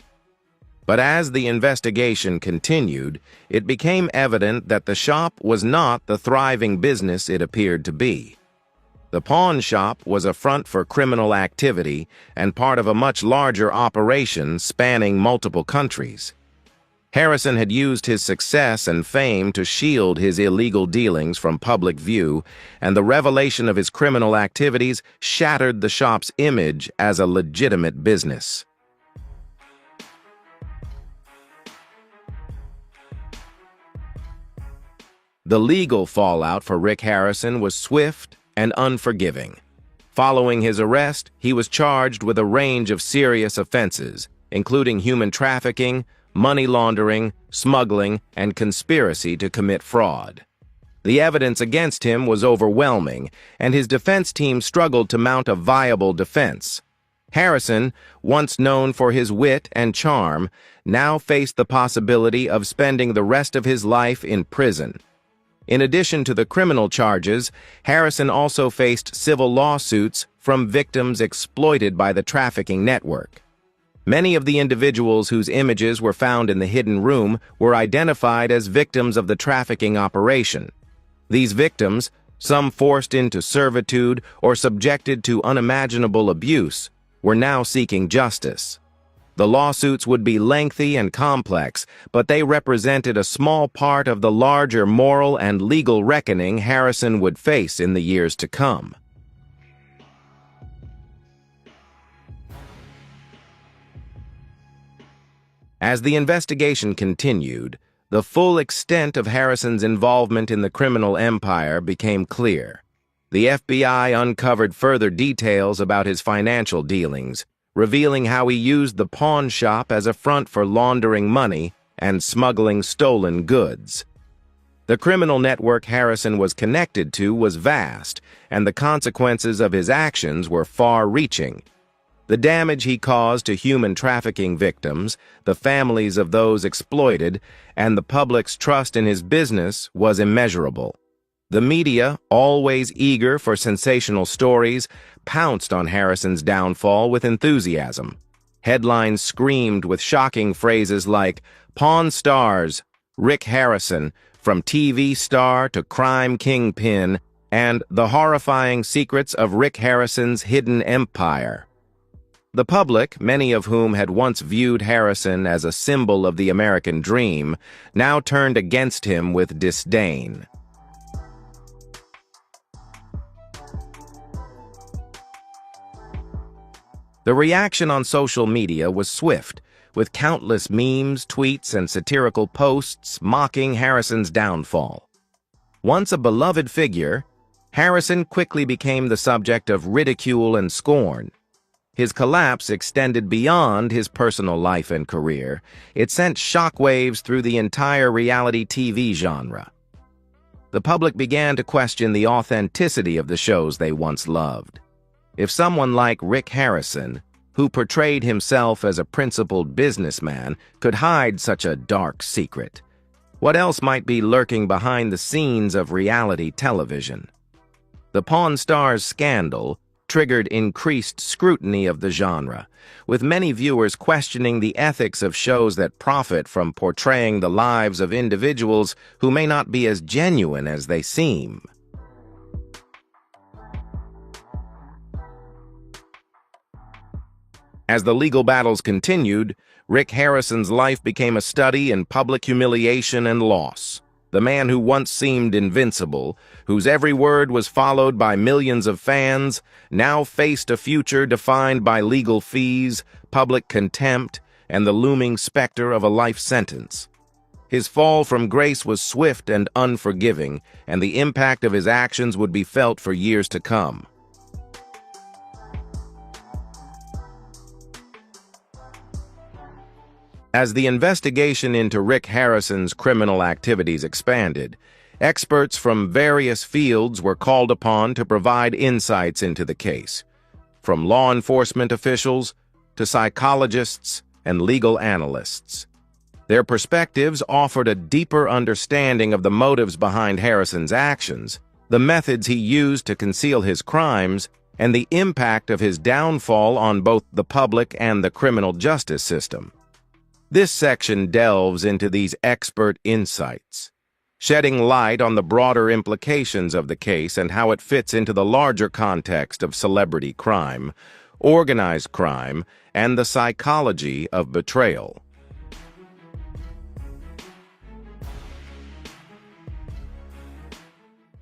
But as the investigation continued, it became evident that the shop was not the thriving business it appeared to be. The pawn shop was a front for criminal activity and part of a much larger operation spanning multiple countries. Harrison had used his success and fame to shield his illegal dealings from public view, and the revelation of his criminal activities shattered the shop's image as a legitimate business. The legal fallout for Rick Harrison was swift and unforgiving. Following his arrest, he was charged with a range of serious offenses, including human trafficking, money laundering, smuggling, and conspiracy to commit fraud. The evidence against him was overwhelming, and his defense team struggled to mount a viable defense. Harrison, once known for his wit and charm, now faced the possibility of spending the rest of his life in prison. In addition to the criminal charges, Harrison also faced civil lawsuits from victims exploited by the trafficking network. Many of the individuals whose images were found in the hidden room were identified as victims of the trafficking operation. These victims, some forced into servitude or subjected to unimaginable abuse, were now seeking justice. The lawsuits would be lengthy and complex, but they represented a small part of the larger moral and legal reckoning Harrison would face in the years to come. As the investigation continued, the full extent of Harrison's involvement in the criminal empire became clear. The FBI uncovered further details about his financial dealings, revealing how he used the pawn shop as a front for laundering money and smuggling stolen goods. The criminal network Harrison was connected to was vast, and the consequences of his actions were far-reaching. The damage he caused to human trafficking victims, the families of those exploited, and the public's trust in his business was immeasurable. The media, always eager for sensational stories, pounced on Harrison's downfall with enthusiasm. Headlines screamed with shocking phrases like, "Pawn Stars, Rick Harrison, from TV star to crime kingpin," and "The horrifying secrets of Rick Harrison's hidden empire." The public, many of whom had once viewed Harrison as a symbol of the American dream, now turned against him with disdain. The reaction on social media was swift, with countless memes, tweets, and satirical posts mocking Harrison's downfall. Once a beloved figure, Harrison quickly became the subject of ridicule and scorn. His collapse extended beyond his personal life and career. It sent shockwaves through the entire reality TV genre. The public began to question the authenticity of the shows they once loved. If someone like Rick Harrison, who portrayed himself as a principled businessman, could hide such a dark secret, what else might be lurking behind the scenes of reality television? The Pawn Stars scandal triggered increased scrutiny of the genre, with many viewers questioning the ethics of shows that profit from portraying the lives of individuals who may not be as genuine as they seem. As the legal battles continued, Rick Harrison's life became a study in public humiliation and loss. The man who once seemed invincible, whose every word was followed by millions of fans, now faced a future defined by legal fees, public contempt, and the looming specter of a life sentence. His fall from grace was swift and unforgiving, and the impact of his actions would be felt for years to come. As the investigation into Rick Harrison's criminal activities expanded, experts from various fields were called upon to provide insights into the case, from law enforcement officials to psychologists and legal analysts. Their perspectives offered a deeper understanding of the motives behind Harrison's actions, the methods he used to conceal his crimes, and the impact of his downfall on both the public and the criminal justice system. This section delves into these expert insights, shedding light on the broader implications of the case and how it fits into the larger context of celebrity crime, organized crime, and the psychology of betrayal.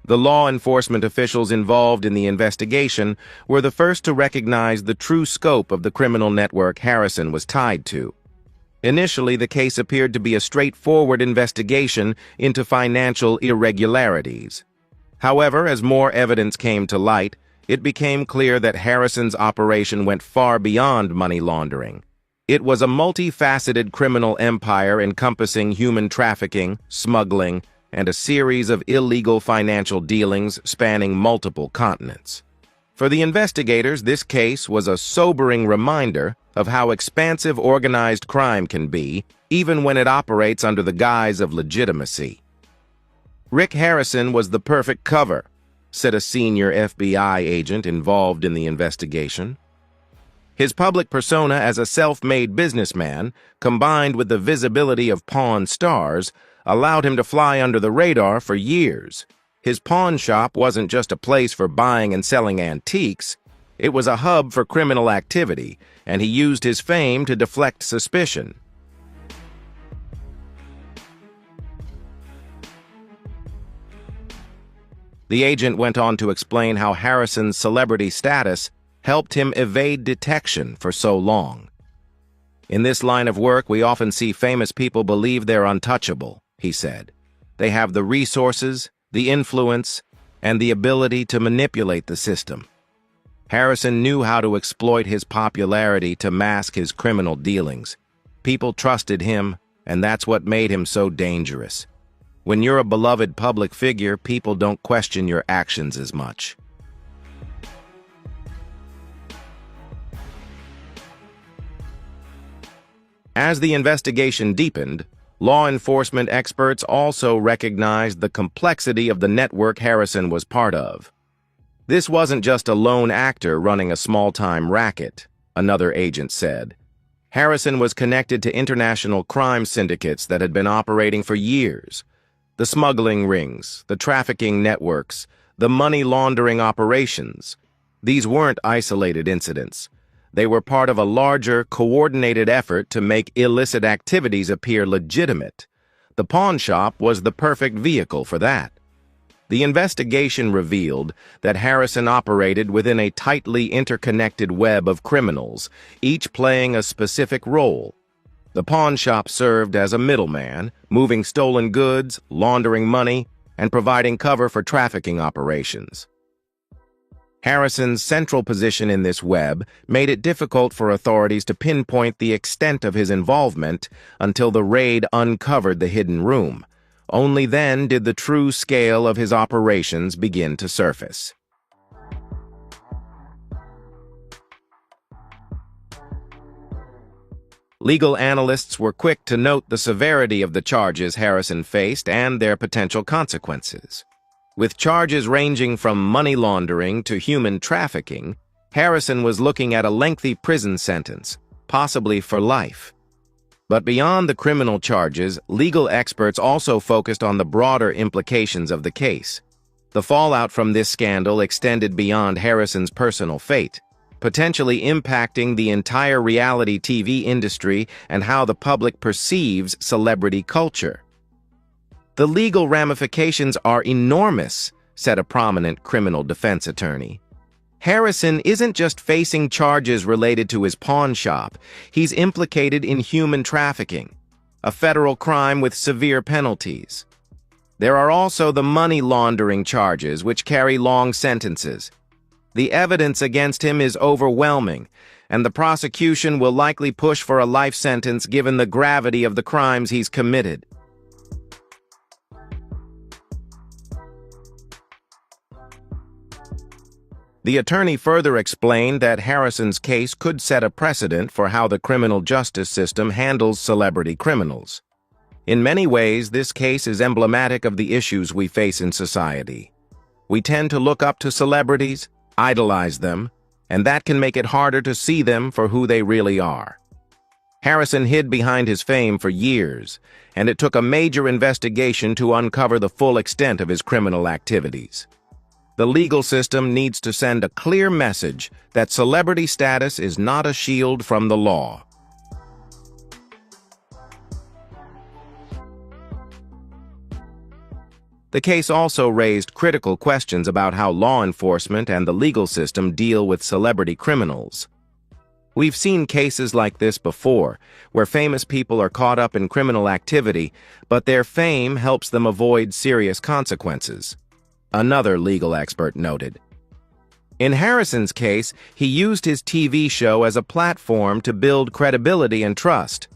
The law enforcement officials involved in the investigation were the first to recognize the true scope of the criminal network Harrison was tied to. Initially, the case appeared to be a straightforward investigation into financial irregularities. However, as more evidence came to light, it became clear that Harrison's operation went far beyond money laundering. It was a multifaceted criminal empire encompassing human trafficking, smuggling, and a series of illegal financial dealings spanning multiple continents. For the investigators, this case was a sobering reminder of how expansive organized crime can be, even when it operates under the guise of legitimacy. Rick Harrison was the perfect cover, said a senior FBI agent involved in the investigation. His public persona as a self-made businessman, combined with the visibility of pawn stars, allowed him to fly under the radar for years. His pawn shop wasn't just a place for buying and selling antiques, it was a hub for criminal activity, and he used his fame to deflect suspicion. The agent went on to explain how Harrison's celebrity status helped him evade detection for so long. In this line of work, we often see famous people believe they're untouchable, he said. They have the resources, the influence, and the ability to manipulate the system. Harrison knew how to exploit his popularity to mask his criminal dealings. People trusted him, and that's what made him so dangerous. When you're a beloved public figure, people don't question your actions as much. As the investigation deepened, law enforcement experts also recognized the complexity of the network Harrison was part of. This wasn't just a lone actor running a small-time racket, another agent said. Harrison was connected to international crime syndicates that had been operating for years. The smuggling rings, the trafficking networks, the money laundering operations. These weren't isolated incidents. They were part of a larger, coordinated effort to make illicit activities appear legitimate. The pawn shop was the perfect vehicle for that. The investigation revealed that Harrison operated within a tightly interconnected web of criminals, each playing a specific role. The pawn shop served as a middleman, moving stolen goods, laundering money, and providing cover for trafficking operations. Harrison's central position in this web made it difficult for authorities to pinpoint the extent of his involvement until the raid uncovered the hidden room. Only then did the true scale of his operations begin to surface. Legal analysts were quick to note the severity of the charges Harrison faced and their potential consequences. With charges ranging from money laundering to human trafficking, Harrison was looking at a lengthy prison sentence, possibly for life. But beyond the criminal charges, legal experts also focused on the broader implications of the case. The fallout from this scandal extended beyond Harrison's personal fate, potentially impacting the entire reality TV industry and how the public perceives celebrity culture. The legal ramifications are enormous, said a prominent criminal defense attorney. Harrison isn't just facing charges related to his pawn shop, he's implicated in human trafficking, a federal crime with severe penalties. There are also the money laundering charges, which carry long sentences. The evidence against him is overwhelming, and the prosecution will likely push for a life sentence given the gravity of the crimes he's committed. The attorney further explained that Harrison's case could set a precedent for how the criminal justice system handles celebrity criminals. In many ways, this case is emblematic of the issues we face in society. We tend to look up to celebrities, idolize them, and that can make it harder to see them for who they really are. Harrison hid behind his fame for years, and it took a major investigation to uncover the full extent of his criminal activities. The legal system needs to send a clear message that celebrity status is not a shield from the law. The case also raised critical questions about how law enforcement and the legal system deal with celebrity criminals. We've seen cases like this before, where famous people are caught up in criminal activity, but their fame helps them avoid serious consequences. Another legal expert noted. In Harrison's case, he used his TV show as a platform to build credibility and trust.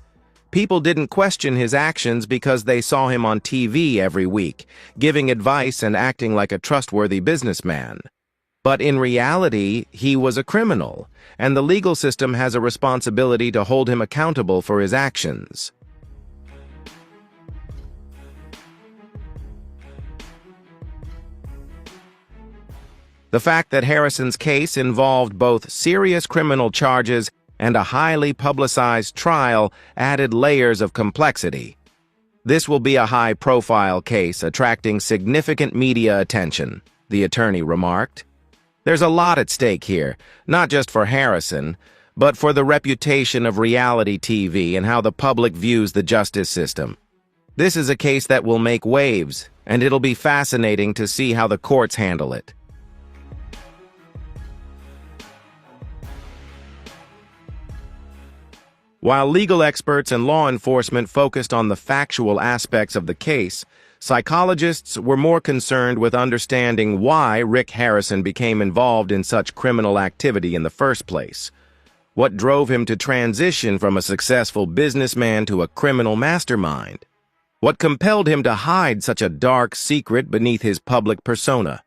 People didn't question his actions because they saw him on TV every week, giving advice and acting like a trustworthy businessman. But in reality, he was a criminal, and the legal system has a responsibility to hold him accountable for his actions. The fact that Harrison's case involved both serious criminal charges and a highly publicized trial added layers of complexity. This will be a high-profile case attracting significant media attention, the attorney remarked. There's a lot at stake here, not just for Harrison, but for the reputation of reality TV and how the public views the justice system. This is a case that will make waves, and it'll be fascinating to see how the courts handle it. While legal experts and law enforcement focused on the factual aspects of the case, psychologists were more concerned with understanding why Rick Harrison became involved in such criminal activity in the first place. What drove him to transition from a successful businessman to a criminal mastermind? What compelled him to hide such a dark secret beneath his public persona?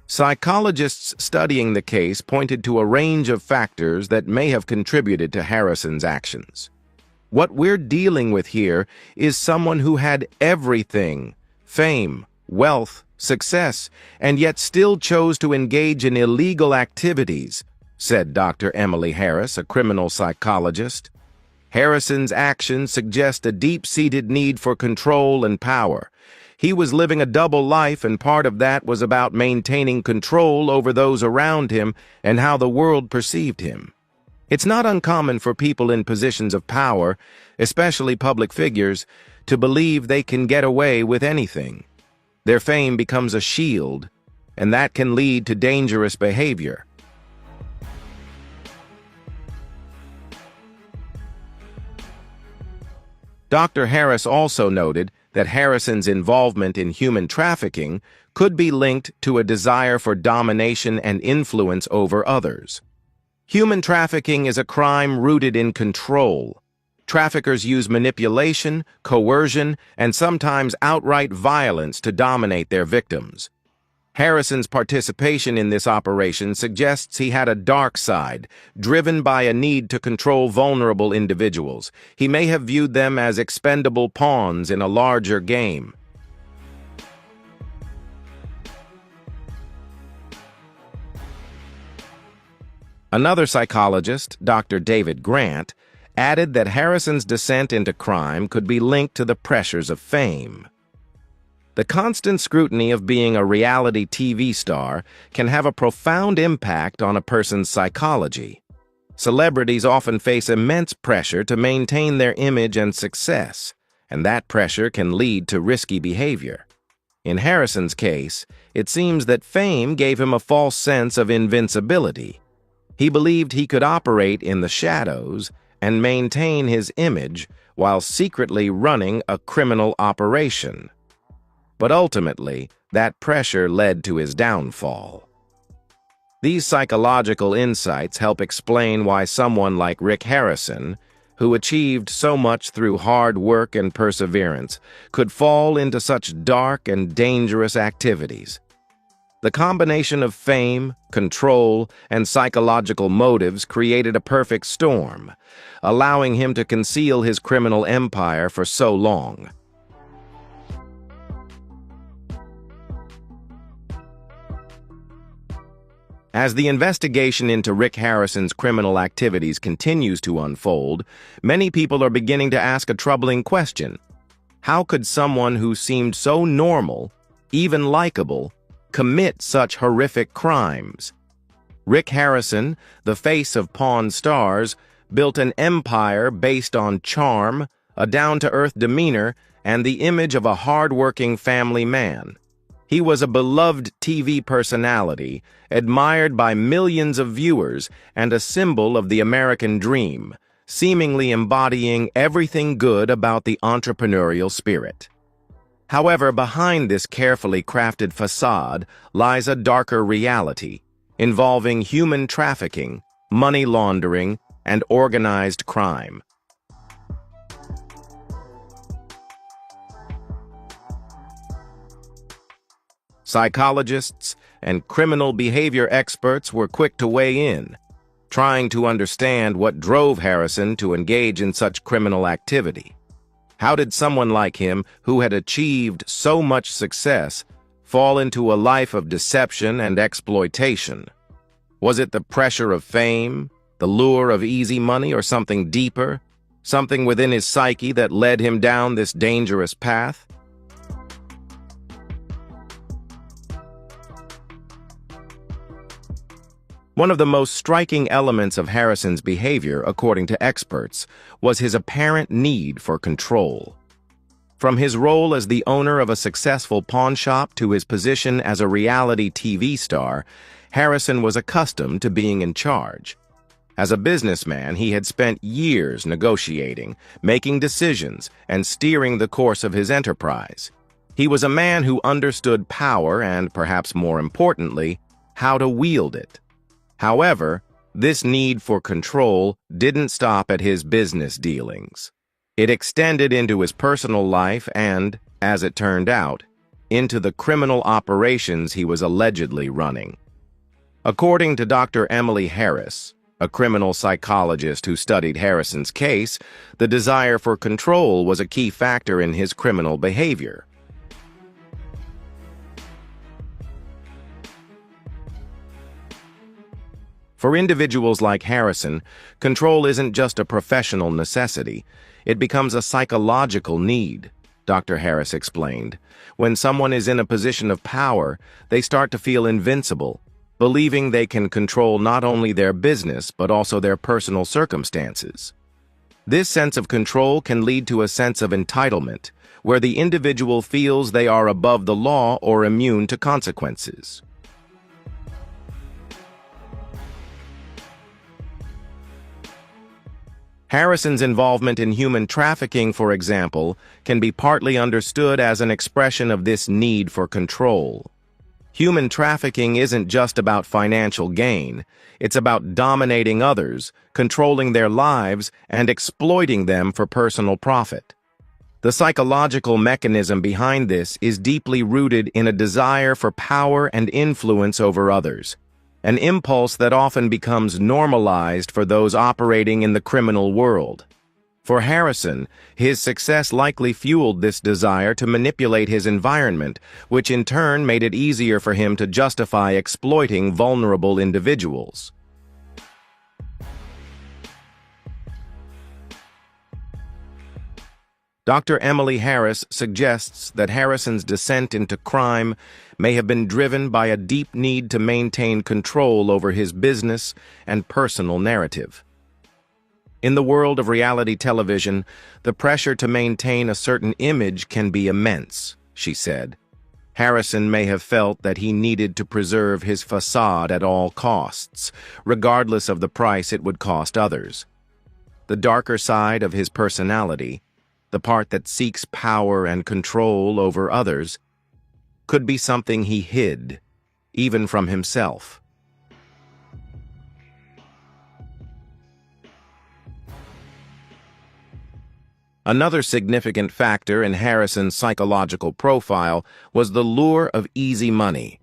Psychologists studying the case pointed to a range of factors that may have contributed to Harrison's actions. What we're dealing with here is someone who had everything: fame, wealth, success, and yet still chose to engage in illegal activities, said Dr. Emily Harris, a criminal psychologist. Harrison's actions suggest a deep-seated need for control and power. He was living a double life, and part of that was about maintaining control over those around him and how the world perceived him. It's not uncommon for people in positions of power, especially public figures, to believe they can get away with anything. Their fame becomes a shield, and that can lead to dangerous behavior. Dr. Harris also noted that Harrison's involvement in human trafficking could be linked to a desire for domination and influence over others. Human trafficking is a crime rooted in control. Traffickers use manipulation, coercion, and sometimes outright violence to dominate their victims. Harrison's participation in this operation suggests he had a dark side, driven by a need to control vulnerable individuals. He may have viewed them as expendable pawns in a larger game. Another psychologist, Dr. David Grant, added that Harrison's descent into crime could be linked to the pressures of fame. The constant scrutiny of being a reality TV star can have a profound impact on a person's psychology. Celebrities often face immense pressure to maintain their image and success, and that pressure can lead to risky behavior. In Harrison's case, it seems that fame gave him a false sense of invincibility. He believed he could operate in the shadows and maintain his image while secretly running a criminal operation. But ultimately, that pressure led to his downfall. These psychological insights help explain why someone like Rick Harrison, who achieved so much through hard work and perseverance, could fall into such dark and dangerous activities. The combination of fame, control, and psychological motives created a perfect storm, allowing him to conceal his criminal empire for so long. As the investigation into Rick Harrison's criminal activities continues to unfold, many people are beginning to ask a troubling question. How could someone who seemed so normal, even likable, commit such horrific crimes? Rick Harrison, the face of Pawn Stars, built an empire based on charm, a down-to-earth demeanor, and the image of a hard-working family man. He was a beloved TV personality, admired by millions of viewers, and a symbol of the American dream, seemingly embodying everything good about the entrepreneurial spirit. However, behind this carefully crafted facade lies a darker reality, involving human trafficking, money laundering, and organized crime. Psychologists and criminal behavior experts were quick to weigh in, trying to understand what drove Harrison to engage in such criminal activity. How did someone like him, who had achieved so much success, fall into a life of deception and exploitation? Was it the pressure of fame, the lure of easy money, or something deeper, something within his psyche that led him down this dangerous path? One of the most striking elements of Harrison's behavior, according to experts, was his apparent need for control. From his role as the owner of a successful pawn shop to his position as a reality TV star, Harrison was accustomed to being in charge. As a businessman, he had spent years negotiating, making decisions, and steering the course of his enterprise. He was a man who understood power and, perhaps more importantly, how to wield it. However, this need for control didn't stop at his business dealings. It extended into his personal life and, as it turned out, into the criminal operations he was allegedly running. According to Dr. Emily Harris, a criminal psychologist who studied Harrison's case, the desire for control was a key factor in his criminal behavior. For individuals like Harrison, control isn't just a professional necessity, it becomes a psychological need, Dr. Harris explained. When someone is in a position of power, they start to feel invincible, believing they can control not only their business but also their personal circumstances. This sense of control can lead to a sense of entitlement, where the individual feels they are above the law or immune to consequences. Harrison's involvement in human trafficking, for example, can be partly understood as an expression of this need for control. Human trafficking isn't just about financial gain, it's about dominating others, controlling their lives, and exploiting them for personal profit. The psychological mechanism behind this is deeply rooted in a desire for power and influence over others, an impulse that often becomes normalized for those operating in the criminal world. For Harrison, his success likely fueled this desire to manipulate his environment, which in turn made it easier for him to justify exploiting vulnerable individuals. Dr. Emily Harris suggests that Harrison's descent into crime may have been driven by a deep need to maintain control over his business and personal narrative. In the world of reality television, the pressure to maintain a certain image can be immense, she said. Harrison may have felt that he needed to preserve his facade at all costs, regardless of the price it would cost others. The darker side of his personality, the part that seeks power and control over others, could be something he hid, even from himself. Another significant factor in Harrison's psychological profile was the lure of easy money.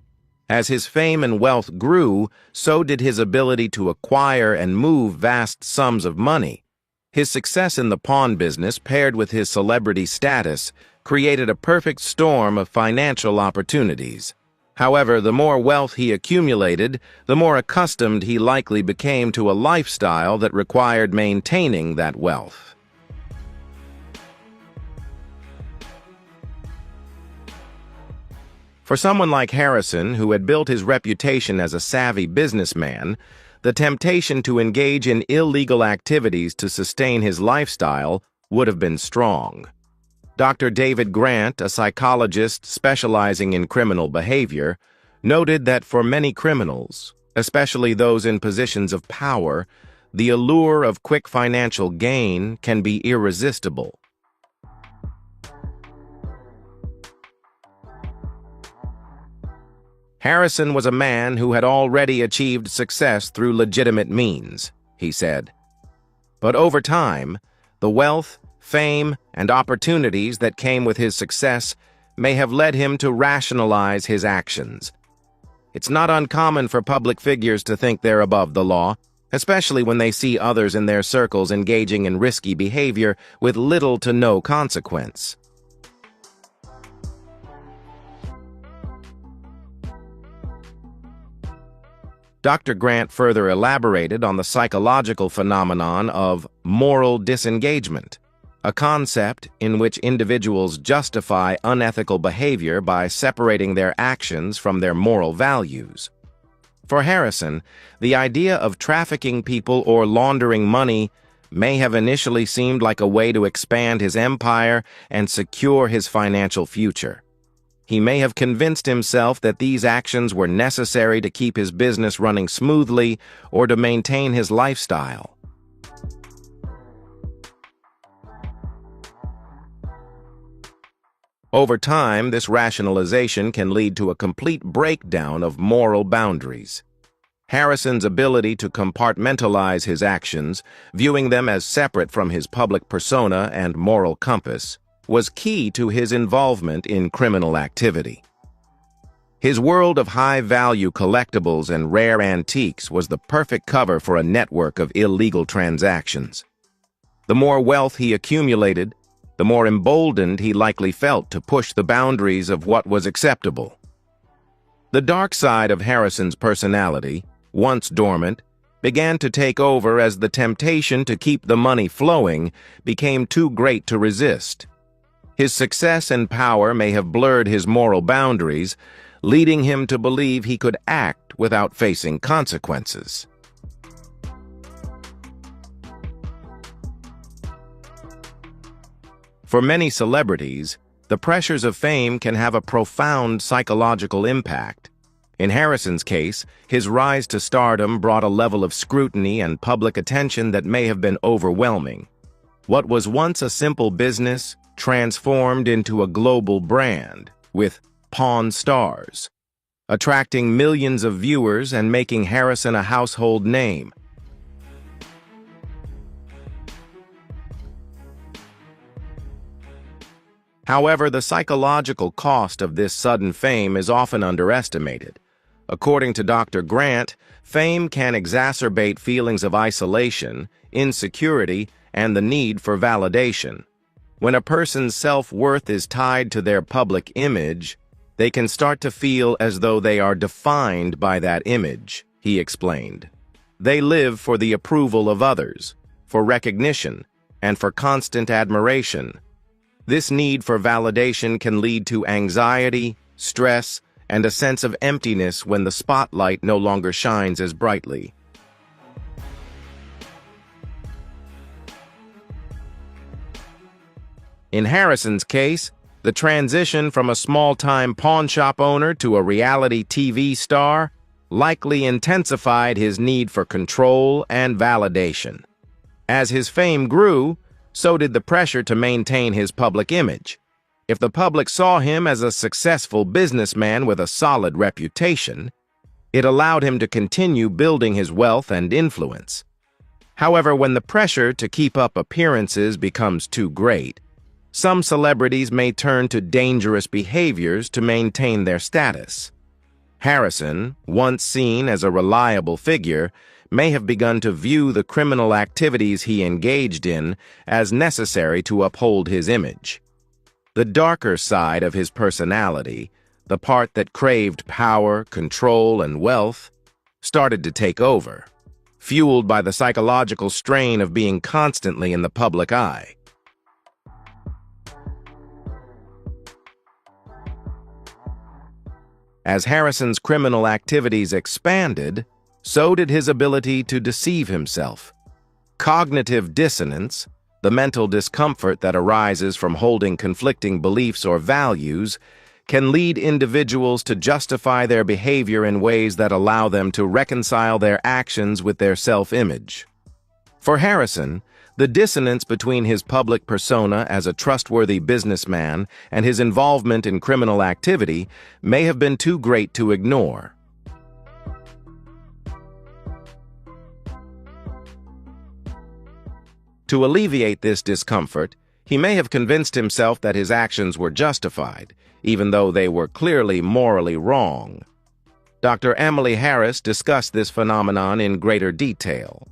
As his fame and wealth grew, so did his ability to acquire and move vast sums of money. His success in the pawn business, paired with his celebrity status, created a perfect storm of financial opportunities. However, the more wealth he accumulated, the more accustomed he likely became to a lifestyle that required maintaining that wealth. For someone like Harrison, who had built his reputation as a savvy businessman, the temptation to engage in illegal activities to sustain his lifestyle would have been strong. Dr. David Grant, a psychologist specializing in criminal behavior, noted that for many criminals, especially those in positions of power, the allure of quick financial gain can be irresistible. Harrison was a man who had already achieved success through legitimate means, he said. But over time, the wealth, fame, and opportunities that came with his success may have led him to rationalize his actions. It's not uncommon for public figures to think they're above the law, especially when they see others in their circles engaging in risky behavior with little to no consequence. Dr. Grant further elaborated on the psychological phenomenon of moral disengagement, a concept in which individuals justify unethical behavior by separating their actions from their moral values. For Harrison, the idea of trafficking people or laundering money may have initially seemed like a way to expand his empire and secure his financial future. He may have convinced himself that these actions were necessary to keep his business running smoothly or to maintain his lifestyle. Over time, this rationalization can lead to a complete breakdown of moral boundaries. Harrison's ability to compartmentalize his actions, viewing them as separate from his public persona and moral compass, was key to his involvement in criminal activity. His world of high-value collectibles and rare antiques was the perfect cover for a network of illegal transactions. The more wealth he accumulated, the more emboldened he likely felt to push the boundaries of what was acceptable. The dark side of Harrison's personality, once dormant, began to take over as the temptation to keep the money flowing became too great to resist. His success and power may have blurred his moral boundaries, leading him to believe he could act without facing consequences. For many celebrities, the pressures of fame can have a profound psychological impact. In Harrison's case, his rise to stardom brought a level of scrutiny and public attention that may have been overwhelming. What was once a simple business transformed into a global brand, with Pawn Stars, attracting millions of viewers and making Harrison a household name. However, the psychological cost of this sudden fame is often underestimated. According to Dr. Grant, fame can exacerbate feelings of isolation, insecurity, and the need for validation. When a person's self-worth is tied to their public image, they can start to feel as though they are defined by that image, he explained. They live for the approval of others, for recognition, and for constant admiration. This need for validation can lead to anxiety, stress, and a sense of emptiness when the spotlight no longer shines as brightly. In Harrison's case, the transition from a small-time pawn shop owner to a reality TV star likely intensified his need for control and validation. As his fame grew, so did the pressure to maintain his public image. If the public saw him as a successful businessman with a solid reputation, it allowed him to continue building his wealth and influence. However, when the pressure to keep up appearances becomes too great, some celebrities may turn to dangerous behaviors to maintain their status. Harrison, once seen as a reliable figure, may have begun to view the criminal activities he engaged in as necessary to uphold his image. The darker side of his personality, the part that craved power, control, and wealth, started to take over, fueled by the psychological strain of being constantly in the public eye. As Harrison's criminal activities expanded, so did his ability to deceive himself. Cognitive dissonance, The mental discomfort that arises from holding conflicting beliefs or values can lead individuals to justify their behavior in ways that allow them to reconcile their actions with their self-image. For Harrison, the dissonance between his public persona as a trustworthy businessman and his involvement in criminal activity may have been too great to ignore. To alleviate this discomfort, he may have convinced himself that his actions were justified, even though they were clearly morally wrong. Dr. Emily Harris discussed this phenomenon in greater detail.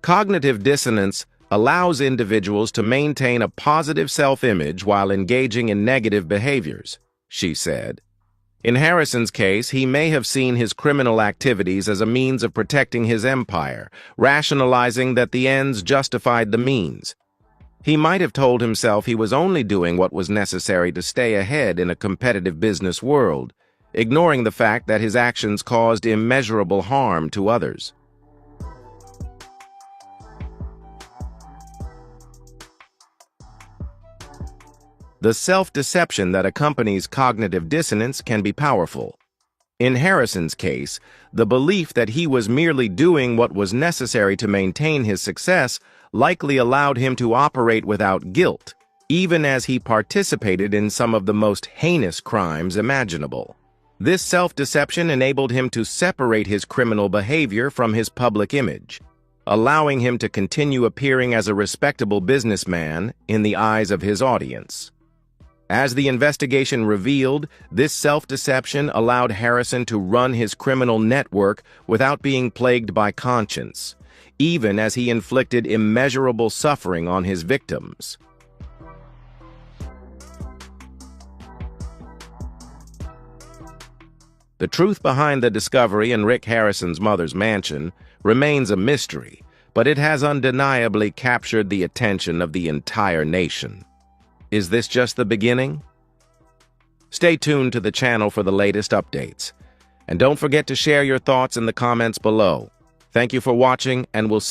Cognitive dissonance allows individuals to maintain a positive self-image while engaging in negative behaviors, she said. In Harrison's case, he may have seen his criminal activities as a means of protecting his empire, rationalizing that the ends justified the means. He might have told himself he was only doing what was necessary to stay ahead in a competitive business world, ignoring the fact that his actions caused immeasurable harm to others. The self-deception that accompanies cognitive dissonance can be powerful. In Harrison's case, the belief that he was merely doing what was necessary to maintain his success likely allowed him to operate without guilt, even as he participated in some of the most heinous crimes imaginable. This self-deception enabled him to separate his criminal behavior from his public image, allowing him to continue appearing as a respectable businessman in the eyes of his audience. As the investigation revealed, this self-deception allowed Harrison to run his criminal network without being plagued by conscience, even as he inflicted immeasurable suffering on his victims. The truth behind the discovery in Rick Harrison's mother's mansion remains a mystery, but it has undeniably captured the attention of the entire nation. Is this just the beginning? Stay tuned to the channel for the latest updates. And don't forget to share your thoughts in the comments below. Thank you for watching, and we'll see